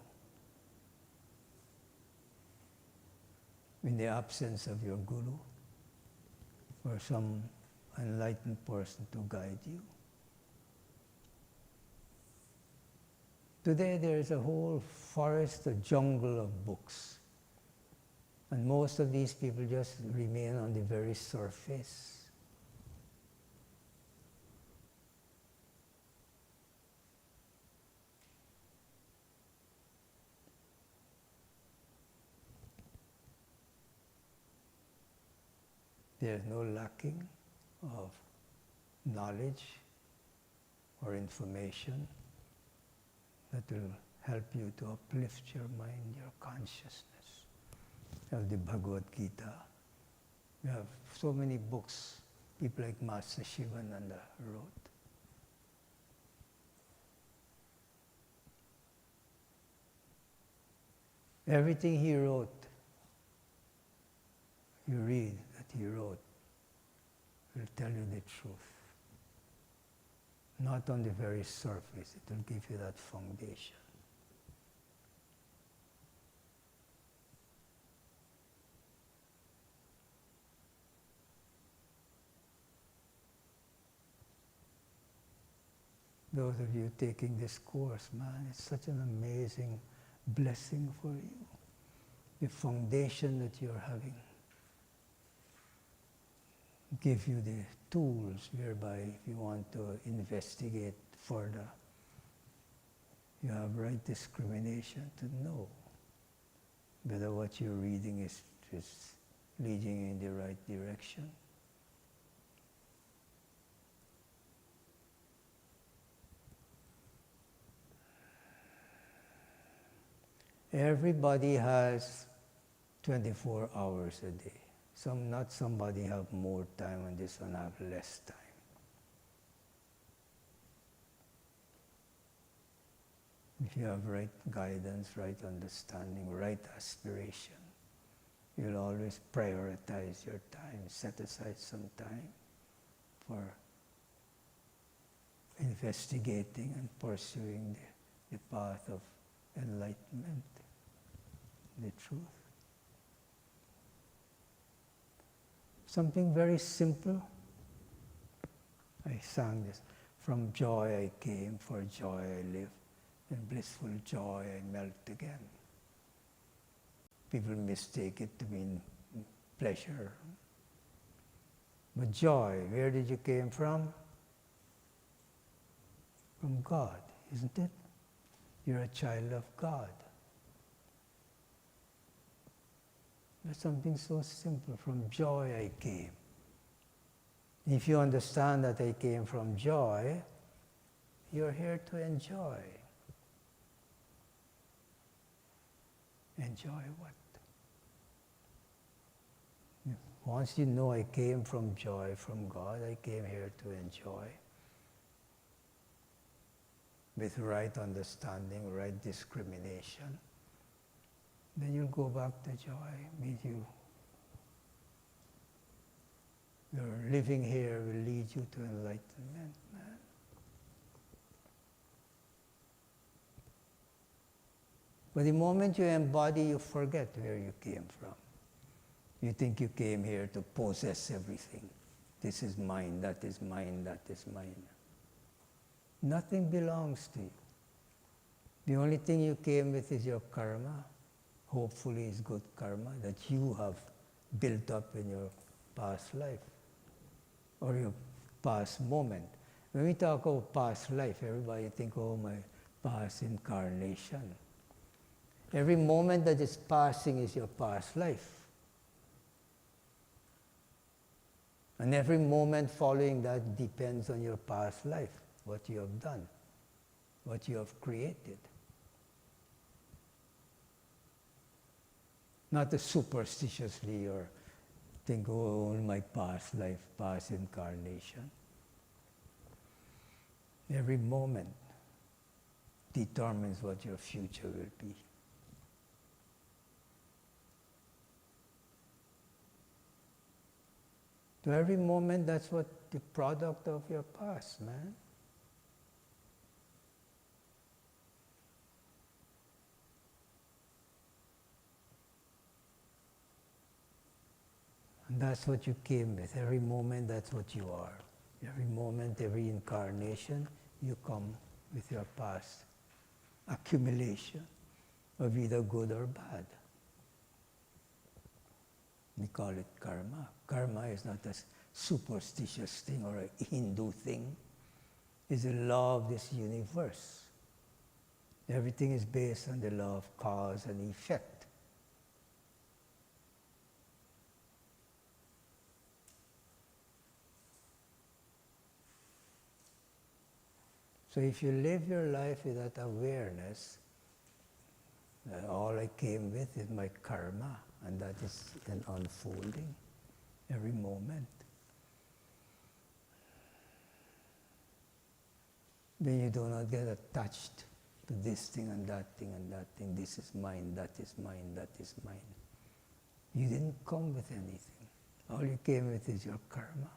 In the absence of your guru or some enlightened person to guide you. Today there is a whole forest, a jungle of books. And most of these people just remain on the very surface. There is no lacking of knowledge or information that will help you to uplift your mind, your consciousness. You have the Bhagavad Gita. You have so many books people like Master Shivananda wrote. Everything he wrote, you read that he wrote, will tell you the truth. Not on the very surface, it will give you that foundation. Those of you taking this course, man, it's such an amazing blessing for you. The foundation that you're having give you the tools whereby if you want to investigate further, you have right discrimination to know whether what you're reading is leading you in the right direction. Everybody has 24 hours a day. Not somebody have more time and this one have less time. If you have right guidance, right understanding, right aspiration, you'll always prioritize your time, set aside some time for investigating and pursuing the path of enlightenment, the truth. Something very simple. I sang this. From joy I came, for joy I live. In blissful joy I melt again. People mistake it to mean pleasure. But joy, where did you came from? From God, isn't it? You're a child of God. That's something so simple. From joy I came. If you understand that I came from joy, you're here to enjoy. Enjoy what? Once you know I came from joy, from God, I came here to enjoy. With right understanding, right discrimination, then you'll go back to joy. Your living here will lead you to enlightenment, man. But the moment you embody, you forget where you came from. You think you came here to possess everything. This is mine, that is mine, that is mine. Nothing belongs to you. The only thing you came with is your karma. Hopefully it's good karma that you have built up in your past life or your past moment. When we talk about past life, everybody think, oh, my past incarnation. Every moment that is passing is your past life. And every moment following that depends on your past life, what you have done, what you have created. Not superstitiously or think, oh, only my past life, past incarnation. Every moment determines what your future will be. So every moment, that's what the product of your past, man. And that's what you came with. Every moment, that's what you are. Every moment, every incarnation, you come with your past accumulation of either good or bad. We call it karma. Karma is not a superstitious thing or a Hindu thing. It's a law of this universe. Everything is based on the law of cause and effect. So if you live your life with that awareness, that all I came with is my karma, and that is an unfolding every moment. Then you do not get attached to this thing and that thing and that thing. This is mine, that is mine, that is mine. You didn't come with anything. All you came with is your karma.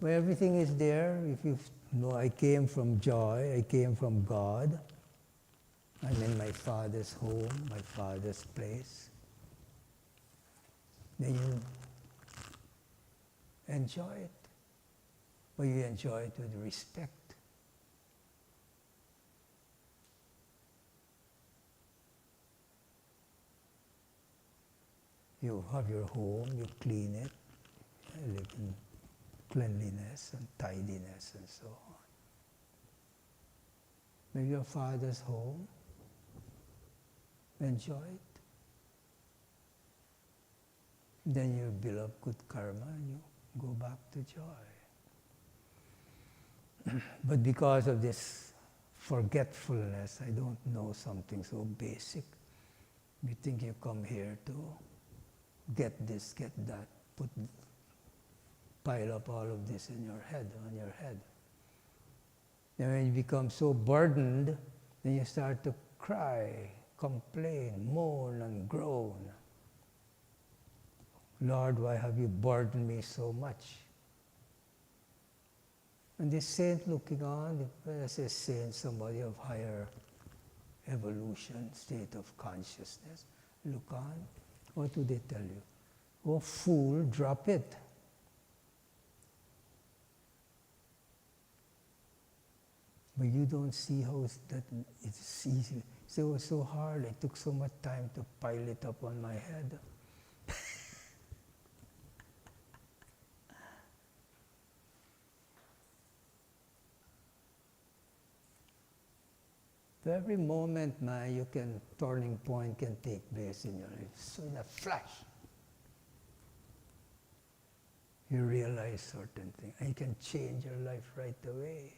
But everything is there. If you know I came from joy, I came from God, I'm in my Father's home, my Father's place, then you enjoy it. But you enjoy it with respect. You have your home, you clean it, you live in cleanliness and tidiness and so on. Maybe your Father's home, enjoy it. Then you build up good karma and you go back to joy. But because of this forgetfulness. I don't know something so basic. You think you come here to get this, get that, pile up all of this in your head, on your head. And when you become so burdened, then you start to cry, complain, moan and groan. Lord, why have you burdened me so much? And this saint looking on, when I say saint, somebody of higher evolution, state of consciousness, look on, what do they tell you? Oh, fool, drop it. But you don't see how it's easy. So it was so hard, it took so much time to pile it up on my head. So every moment, man, turning point can take place in your life. So in a flash, you realize certain things, and you can change your life right away.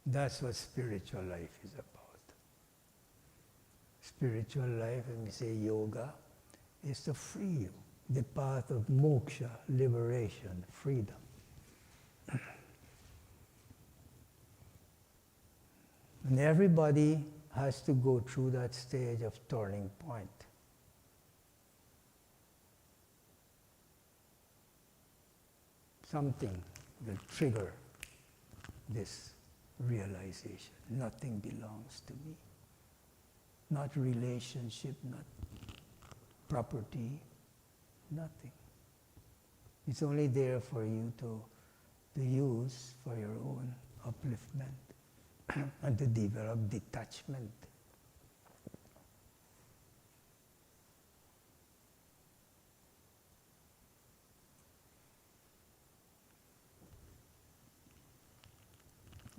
That's what spiritual life is about. Spiritual life, when we say yoga, is to free you. The path of moksha, liberation, freedom. And everybody has to go through that stage of turning point. Something will trigger this realization. Nothing belongs to me. Not relationship, not property, nothing. It's only there for you to use for your own upliftment and to develop detachment.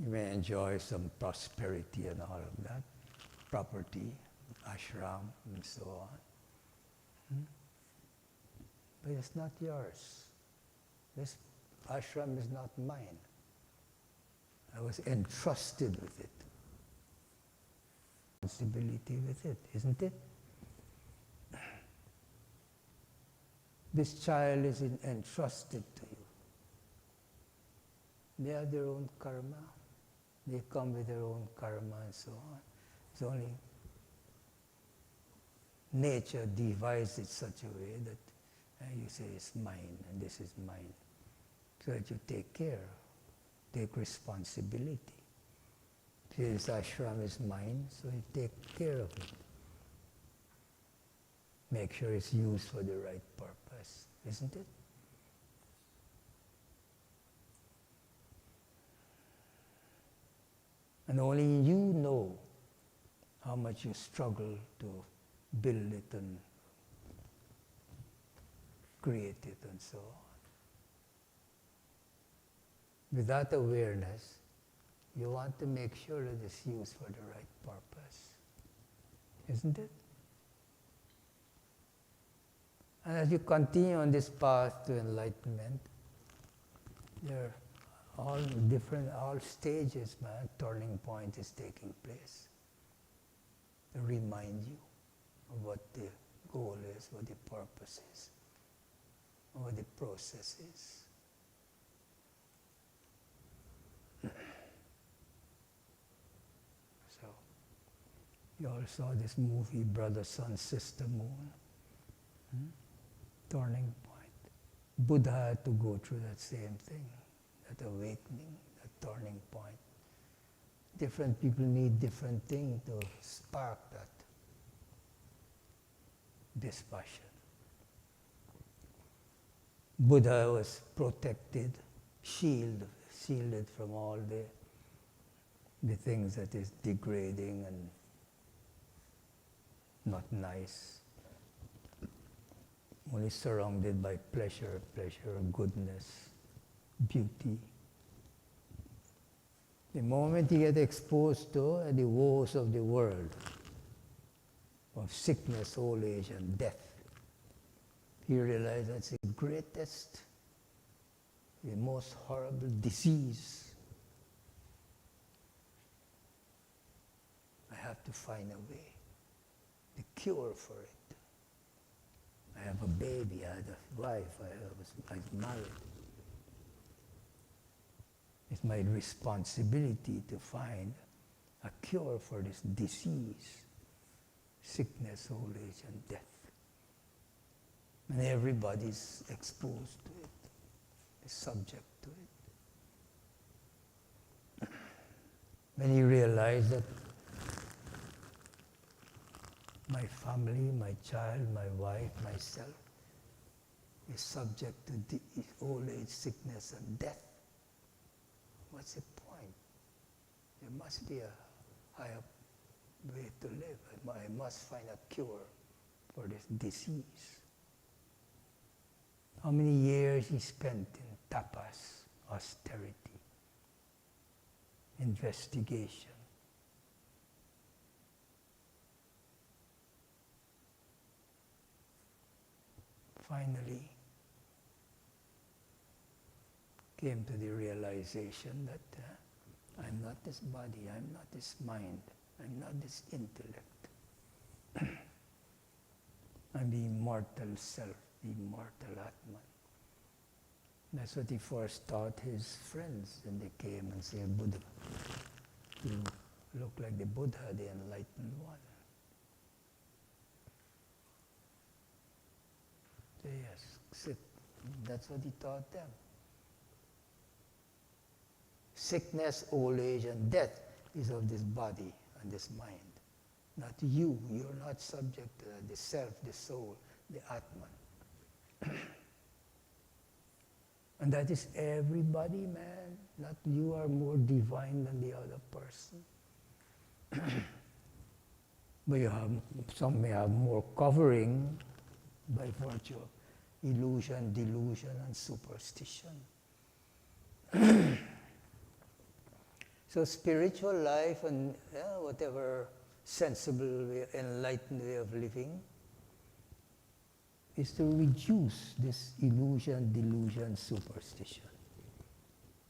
You may enjoy some prosperity and all of that, property, ashram, and so on. But it's not yours. This ashram is not mine. I was entrusted with it. Responsibility with it, isn't it? This child is entrusted to you. They have their own karma. They come with their own karma and so on. It's only nature divides it such a way that you say it's mine and this is mine. So that you take care, take responsibility. This ashram is mine, so you take care of it. Make sure it's used for the right purpose, isn't it? And only you know how much you struggle to build it and create it and so on. With that awareness, you want to make sure that it's used for the right purpose, isn't it? And as you continue on this path to enlightenment, there are all stages, man, turning point is taking place to remind you of what the goal is, what the purpose is, what the process is. So, you all saw this movie, Brother, Sun, Sister, Moon. Turning point. Buddha had to go through that same thing, that awakening, that turning point. Different people need different things to spark that dispassion. Buddha was protected, shielded from all the things that is degrading and not nice. Only surrounded by pleasure, goodness, beauty. The moment you get exposed to the woes of the world, of sickness, old age, and death, you realize that's the greatest the most horrible disease. I have to find a way, the cure for it. I have a baby, I had a wife, I was married. It's my responsibility to find a cure for this disease, sickness, old age, and death. And everybody's exposed to it, is subject to it. When you realize that my family, my child, my wife, myself is subject to old age, sickness, and death, what's the point? There must be a higher way to live. I must find a cure for this disease. How many years he spent in tapas, austerity, investigation. Finally, came to the realization that I'm not this body, I'm not this mind, I'm not this intellect. I'm the immortal self, the immortal Atman. That's what he first taught his friends when they came and said, Buddha, you look like the Buddha, the enlightened one. Say, yes, sit. That's what he taught them. Sickness, old age, and death is of this body and this mind. Not you. You're not subject to the self, the soul, the Atman. And that is everybody, man. Not you are more divine than the other person. But some may have more covering by virtue of illusion, delusion, and superstition. So spiritual life and whatever sensible, enlightened way of living is to reduce this illusion, delusion, superstition.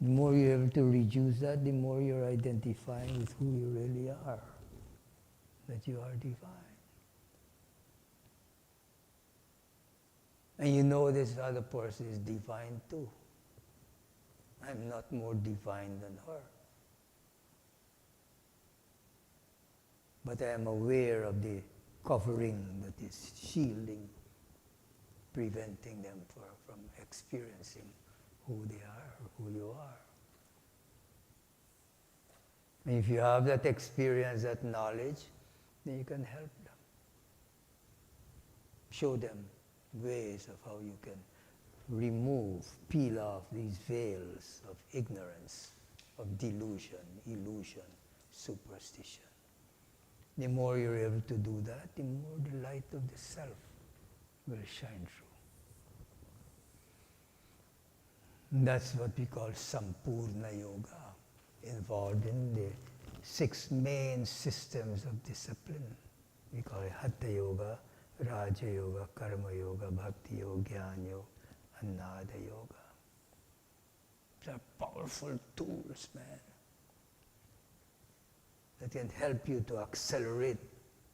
The more you're able to reduce that, the more you're identifying with who you really are, that you are divine. And you know this other person is divine too. I'm not more divine than her. But I am aware of the covering that is shielding, preventing them from experiencing who they are, or who you are. And if you have that experience, that knowledge, then you can help them. Show them ways of how you can remove, peel off these veils of ignorance, of delusion, illusion, superstition. The more you're able to do that, the more the light of the self will shine through. And that's what we call Sampoorna Yoga, involved in the 6 main systems of discipline. We call it Hatha Yoga, Raja Yoga, Karma Yoga, Bhakti Yoga, Jnana Yoga, and Nada Yoga. These are powerful tools, man, that can help you to accelerate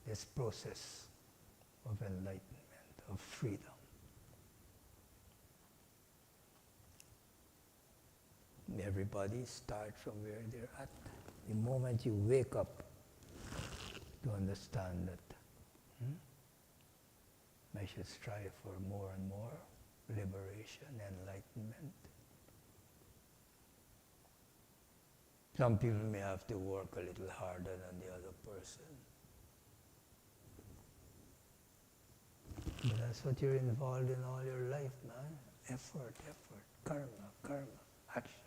this process of enlightenment, of freedom. Everybody starts from where they're at. The moment you wake up to understand that I should strive for more and more liberation, enlightenment. Some people may have to work a little harder than the other person. But that's what you're involved in all your life, man. Effort, karma, action.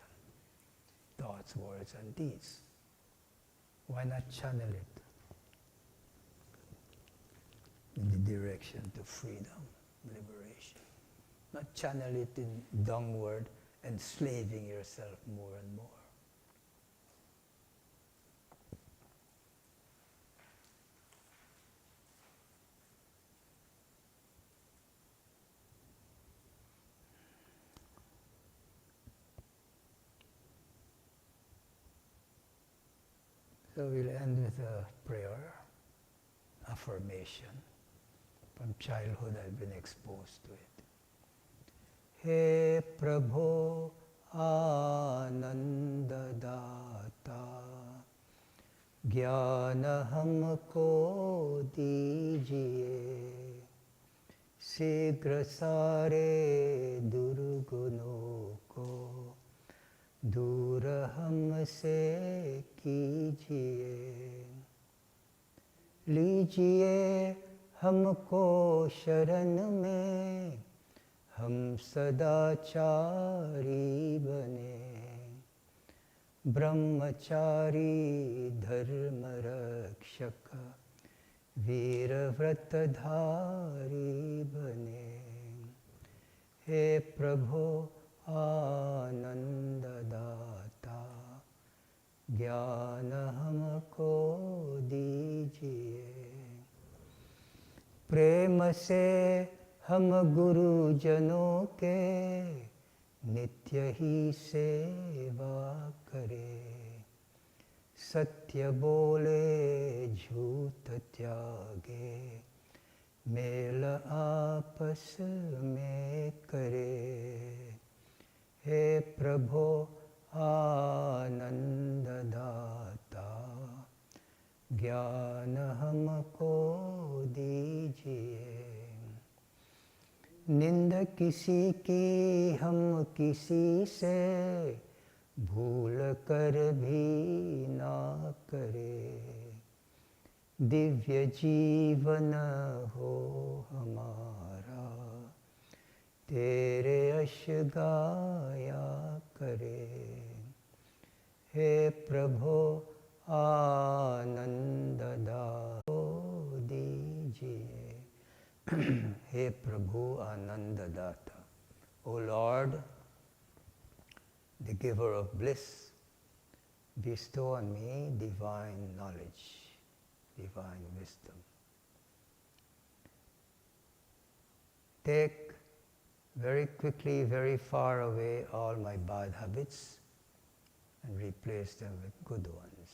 Thoughts, words, and deeds. Why not channel it in the direction to freedom, liberation? Not channel it in downward, enslaving yourself more and more. So we'll end with a prayer, affirmation. From childhood I've been exposed to it. He Prabhu Ananda Data, ज्ञान हमको दीजिए, शीघ्र सारे दुर्गुणों को दूर हमसे कीजिए, लीजिए हमको शरण में, हम सदाचारी बने, ब्रह्मचारी धर्म रक्षक वीर व्रतधारी बने, हे प्रभु आनंद दाता, ज्ञान हमको दीजिए, प्रेम से हम गुरुजनों के नित्य ही सेवा करें, सत्य बोले झूठ त्यागे, मेल आपस में करे, हे प्रभु आनंद दाता, ज्ञान हमको दीजिए, निंद किसी की हम किसी से भूल कर भी ना करे, दिव्य जीवन हो हमारा, तेरे यश गाया करे, हे प्रभु आनंद दाता दीजिए, हे प्रभु आनंद दाता, O Lord, the giver of bliss, bestow on me divine knowledge, divine wisdom. Take very quickly, very far away all my bad habits and replace them with good ones.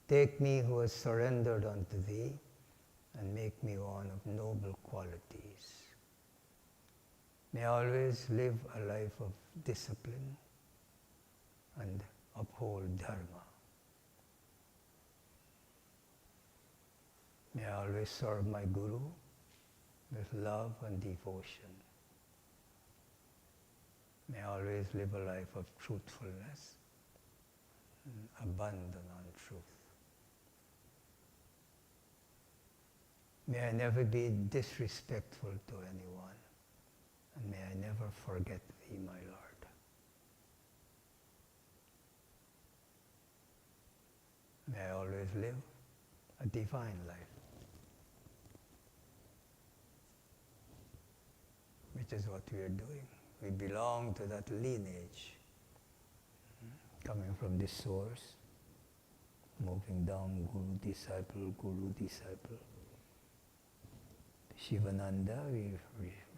Take me who has surrendered unto thee and make me one of noble qualities. May I always live a life of discipline and uphold dharma. May I always serve my Guru with love and devotion. May I always live a life of truthfulness and abandon on truth. May I never be disrespectful to anyone, and may I never forget thee, my Lord. May I always live a divine life, which is what we are doing. We belong to that lineage, coming from this source, moving down Guru, disciple, Shivananda, we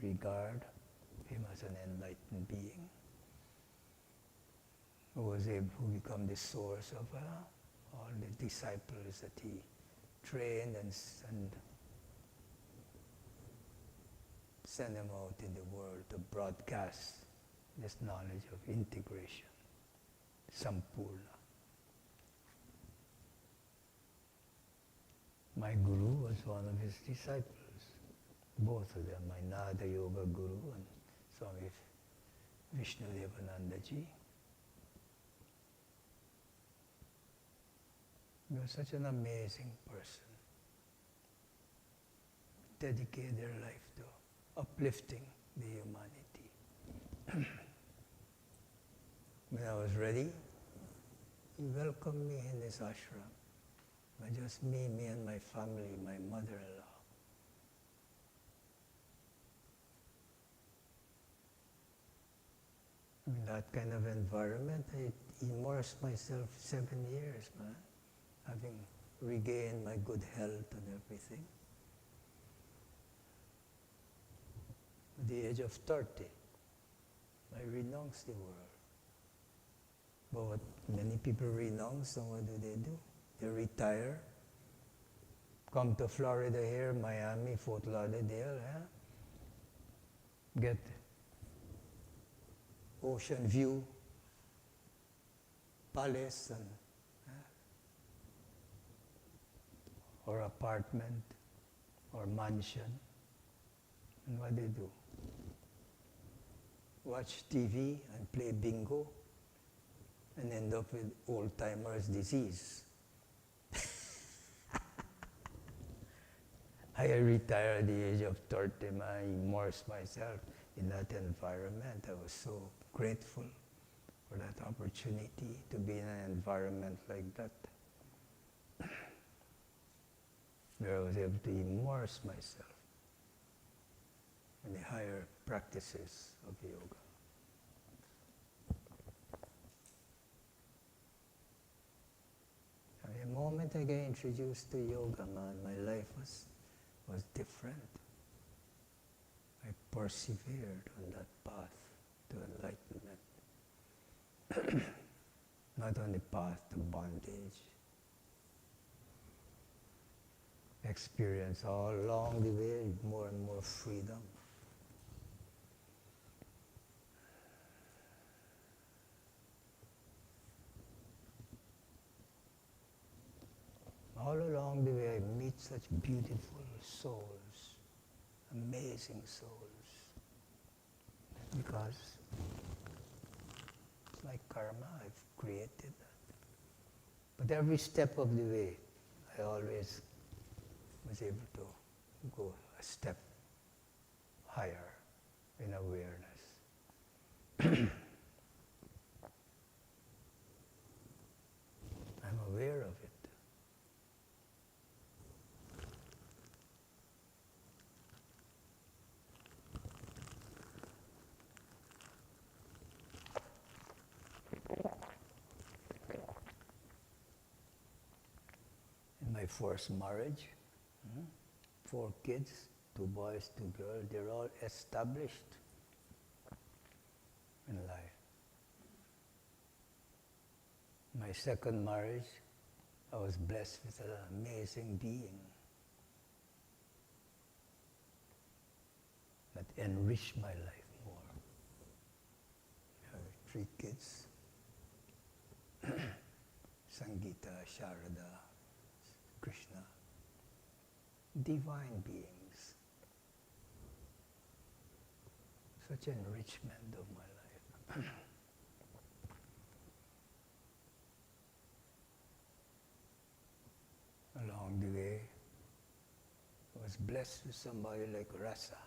regard him as an enlightened being who was able to become the source of all the disciples that he trained and sent them out in the world to broadcast this knowledge of integration, Sampoorna. My Guru was one of his disciples. Both of them, my Nada Yoga Guru and Swami Vishnudevanandaji. He was such an amazing person. Dedicated their life to uplifting the humanity. When I was ready, he welcomed me in his ashram. But just me and my family, my mother-in-law. In that kind of environment, I immersed myself 7 years, man, having regained my good health and everything. At the age of 30, I renounced the world. But what many people renounce, and what do? They retire, come to Florida here, Miami, Fort Lauderdale, get ocean view, palace, and or apartment, or mansion. And what they do? Watch TV and play bingo and end up with old-timer's disease. I retired at the age of 30. I immersed myself in that environment. I was so grateful for that opportunity to be in an environment like that, where I was able to immerse myself in the higher practices of yoga. And the moment I got introduced to yoga, man, my life was different. I persevered on that path to enlightenment, not on the path to bondage. Experience all along the way more and more freedom. All along the way I meet such beautiful souls, amazing souls, because it's like karma, I've created that. But every step of the way, I always was able to go a step higher in awareness. I'm aware of it. In my first marriage, 4 kids, 2 boys, 2 girls, they're all established in life. My second marriage, I was blessed with an amazing being that enriched my life more. I have 3 kids, Sangeeta, Sharada, Krishna, divine beings. Such enrichment of my life. Along the way, I was blessed with somebody like Rasa,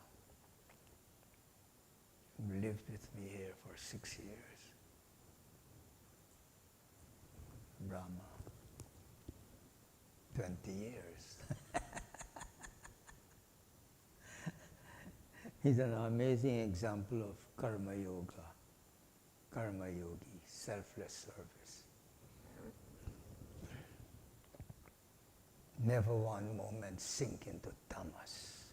who lived with me here for 6 years. Brahma, 20 years. He's an amazing example of karma yoga, karma yogi, selfless service. Never one moment sink into tamas.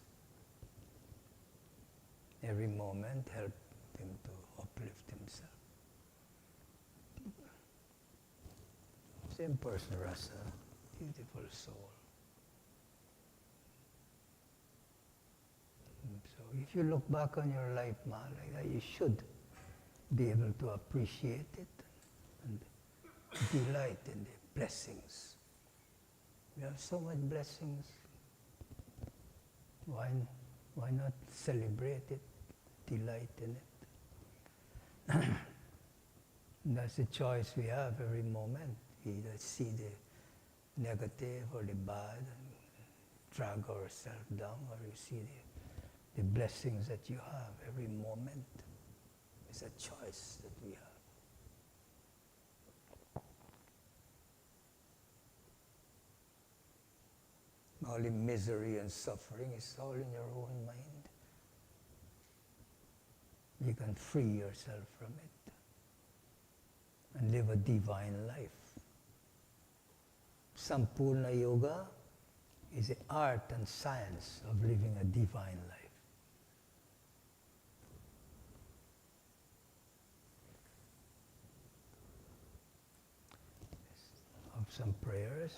Every moment help him to uplift himself. Same person, Rasa, beautiful soul. So if you look back on your life, man, like that, you should be able to appreciate it and delight in the blessings. We have so much blessings. Why not celebrate it, delight in it? And that's the choice we have every moment. Either see the negative or the bad and drag ourselves down, or you see the blessings that you have every moment. It's a choice that we have. All the misery and suffering is all in your own mind. You can free yourself from it and live a divine life. Sampoorna Yoga is the art and science of living a divine life. some prayers,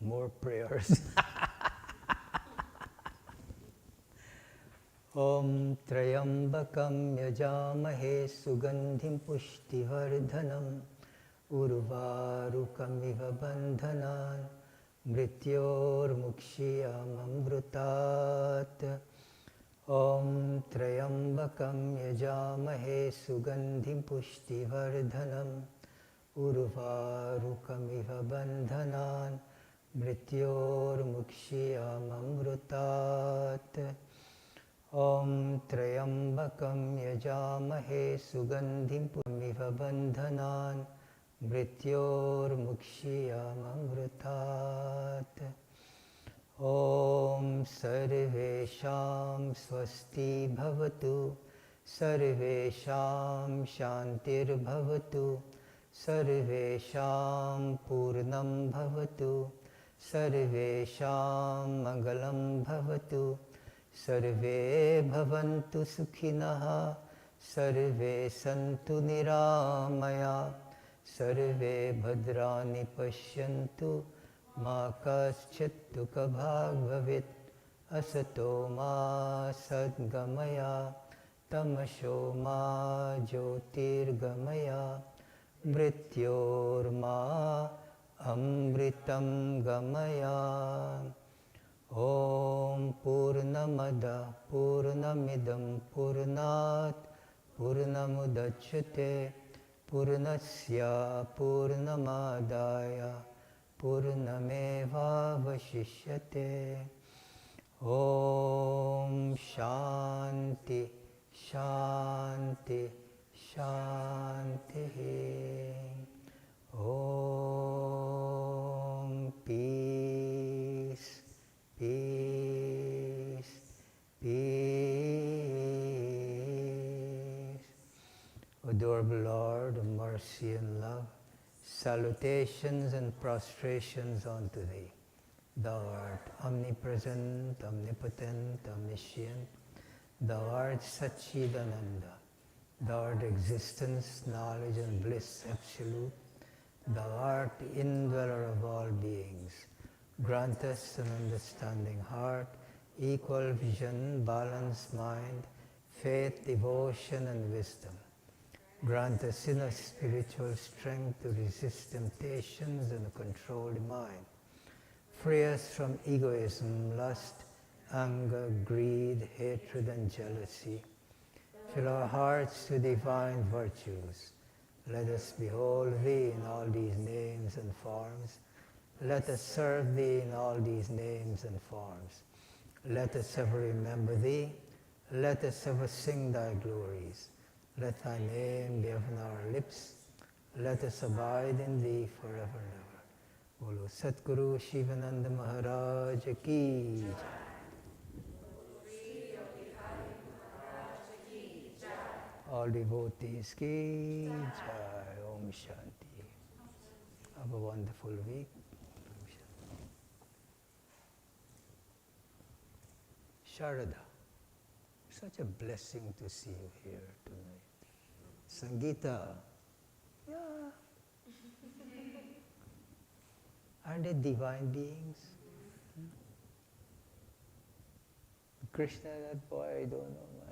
more prayers. Om Trayambakam Yajamahe Sugandhim Pushtivardhanam Urvarukamiva Bandhanan Mrityor Mukshiyamamrutat. Om Trayambakam Yajamahe Sugandhim Pushtivardhanam Urvarukamiva Bandhanan Mrityor Mukshiyamamrutat. Om Trayambakam Yajamahe Sugandhim Pumiva Bandhanan Mrityor Mukshiyamamrutat. Om Sarvesham Swasti Bhavatu Sarvesham Shantir Bhavatu Sarvesham Purnam Bhavatu Sarvesham Mangalam Bhavatu Sarve bhavantu sukhinah, sarve santu niramaya, sarve bhadrani pashyantu, ma kaschit dukhabhag bhavit, asato ma sadgamaya, tamasho ma jyotirgamaya, mrityor ma amritam gamaya. Om Purnamada Purnamidam Purnat Purnamudachyate Purnasya Purnamadaya Purnameva Vashishyate. Om Shanti Shanti Shanti. Om Peace. Peace, peace. Adorable Lord of mercy and love, salutations and prostrations unto Thee. Thou art omnipresent, omnipotent, omniscient. Thou art Satchidananda. Thou art existence, knowledge and bliss absolute. Thou art the indweller of all beings. Grant us an understanding heart, equal vision, balanced mind, faith, devotion and wisdom. Grant us inner spiritual strength to resist temptations and control the mind. Free us from egoism, lust, anger, greed, hatred and jealousy. Fill our hearts with divine virtues. Let us behold Thee in all these names and forms. Let us serve Thee in all these names and forms. Let us ever remember Thee. Let us ever sing Thy glories. Let Thy name be ever on our lips. Let us abide in Thee forever and ever. Bolo Satguru Shivananda Maharaj Ki Jai. Shri Yogi Hari Maharaj Ki Jai. All devotees Ki Jai. Om Shanti. Have a wonderful week. Sharada, such a blessing to see you here tonight. Sangeeta, yeah. Aren't they divine beings? Krishna, that boy, I don't know, man.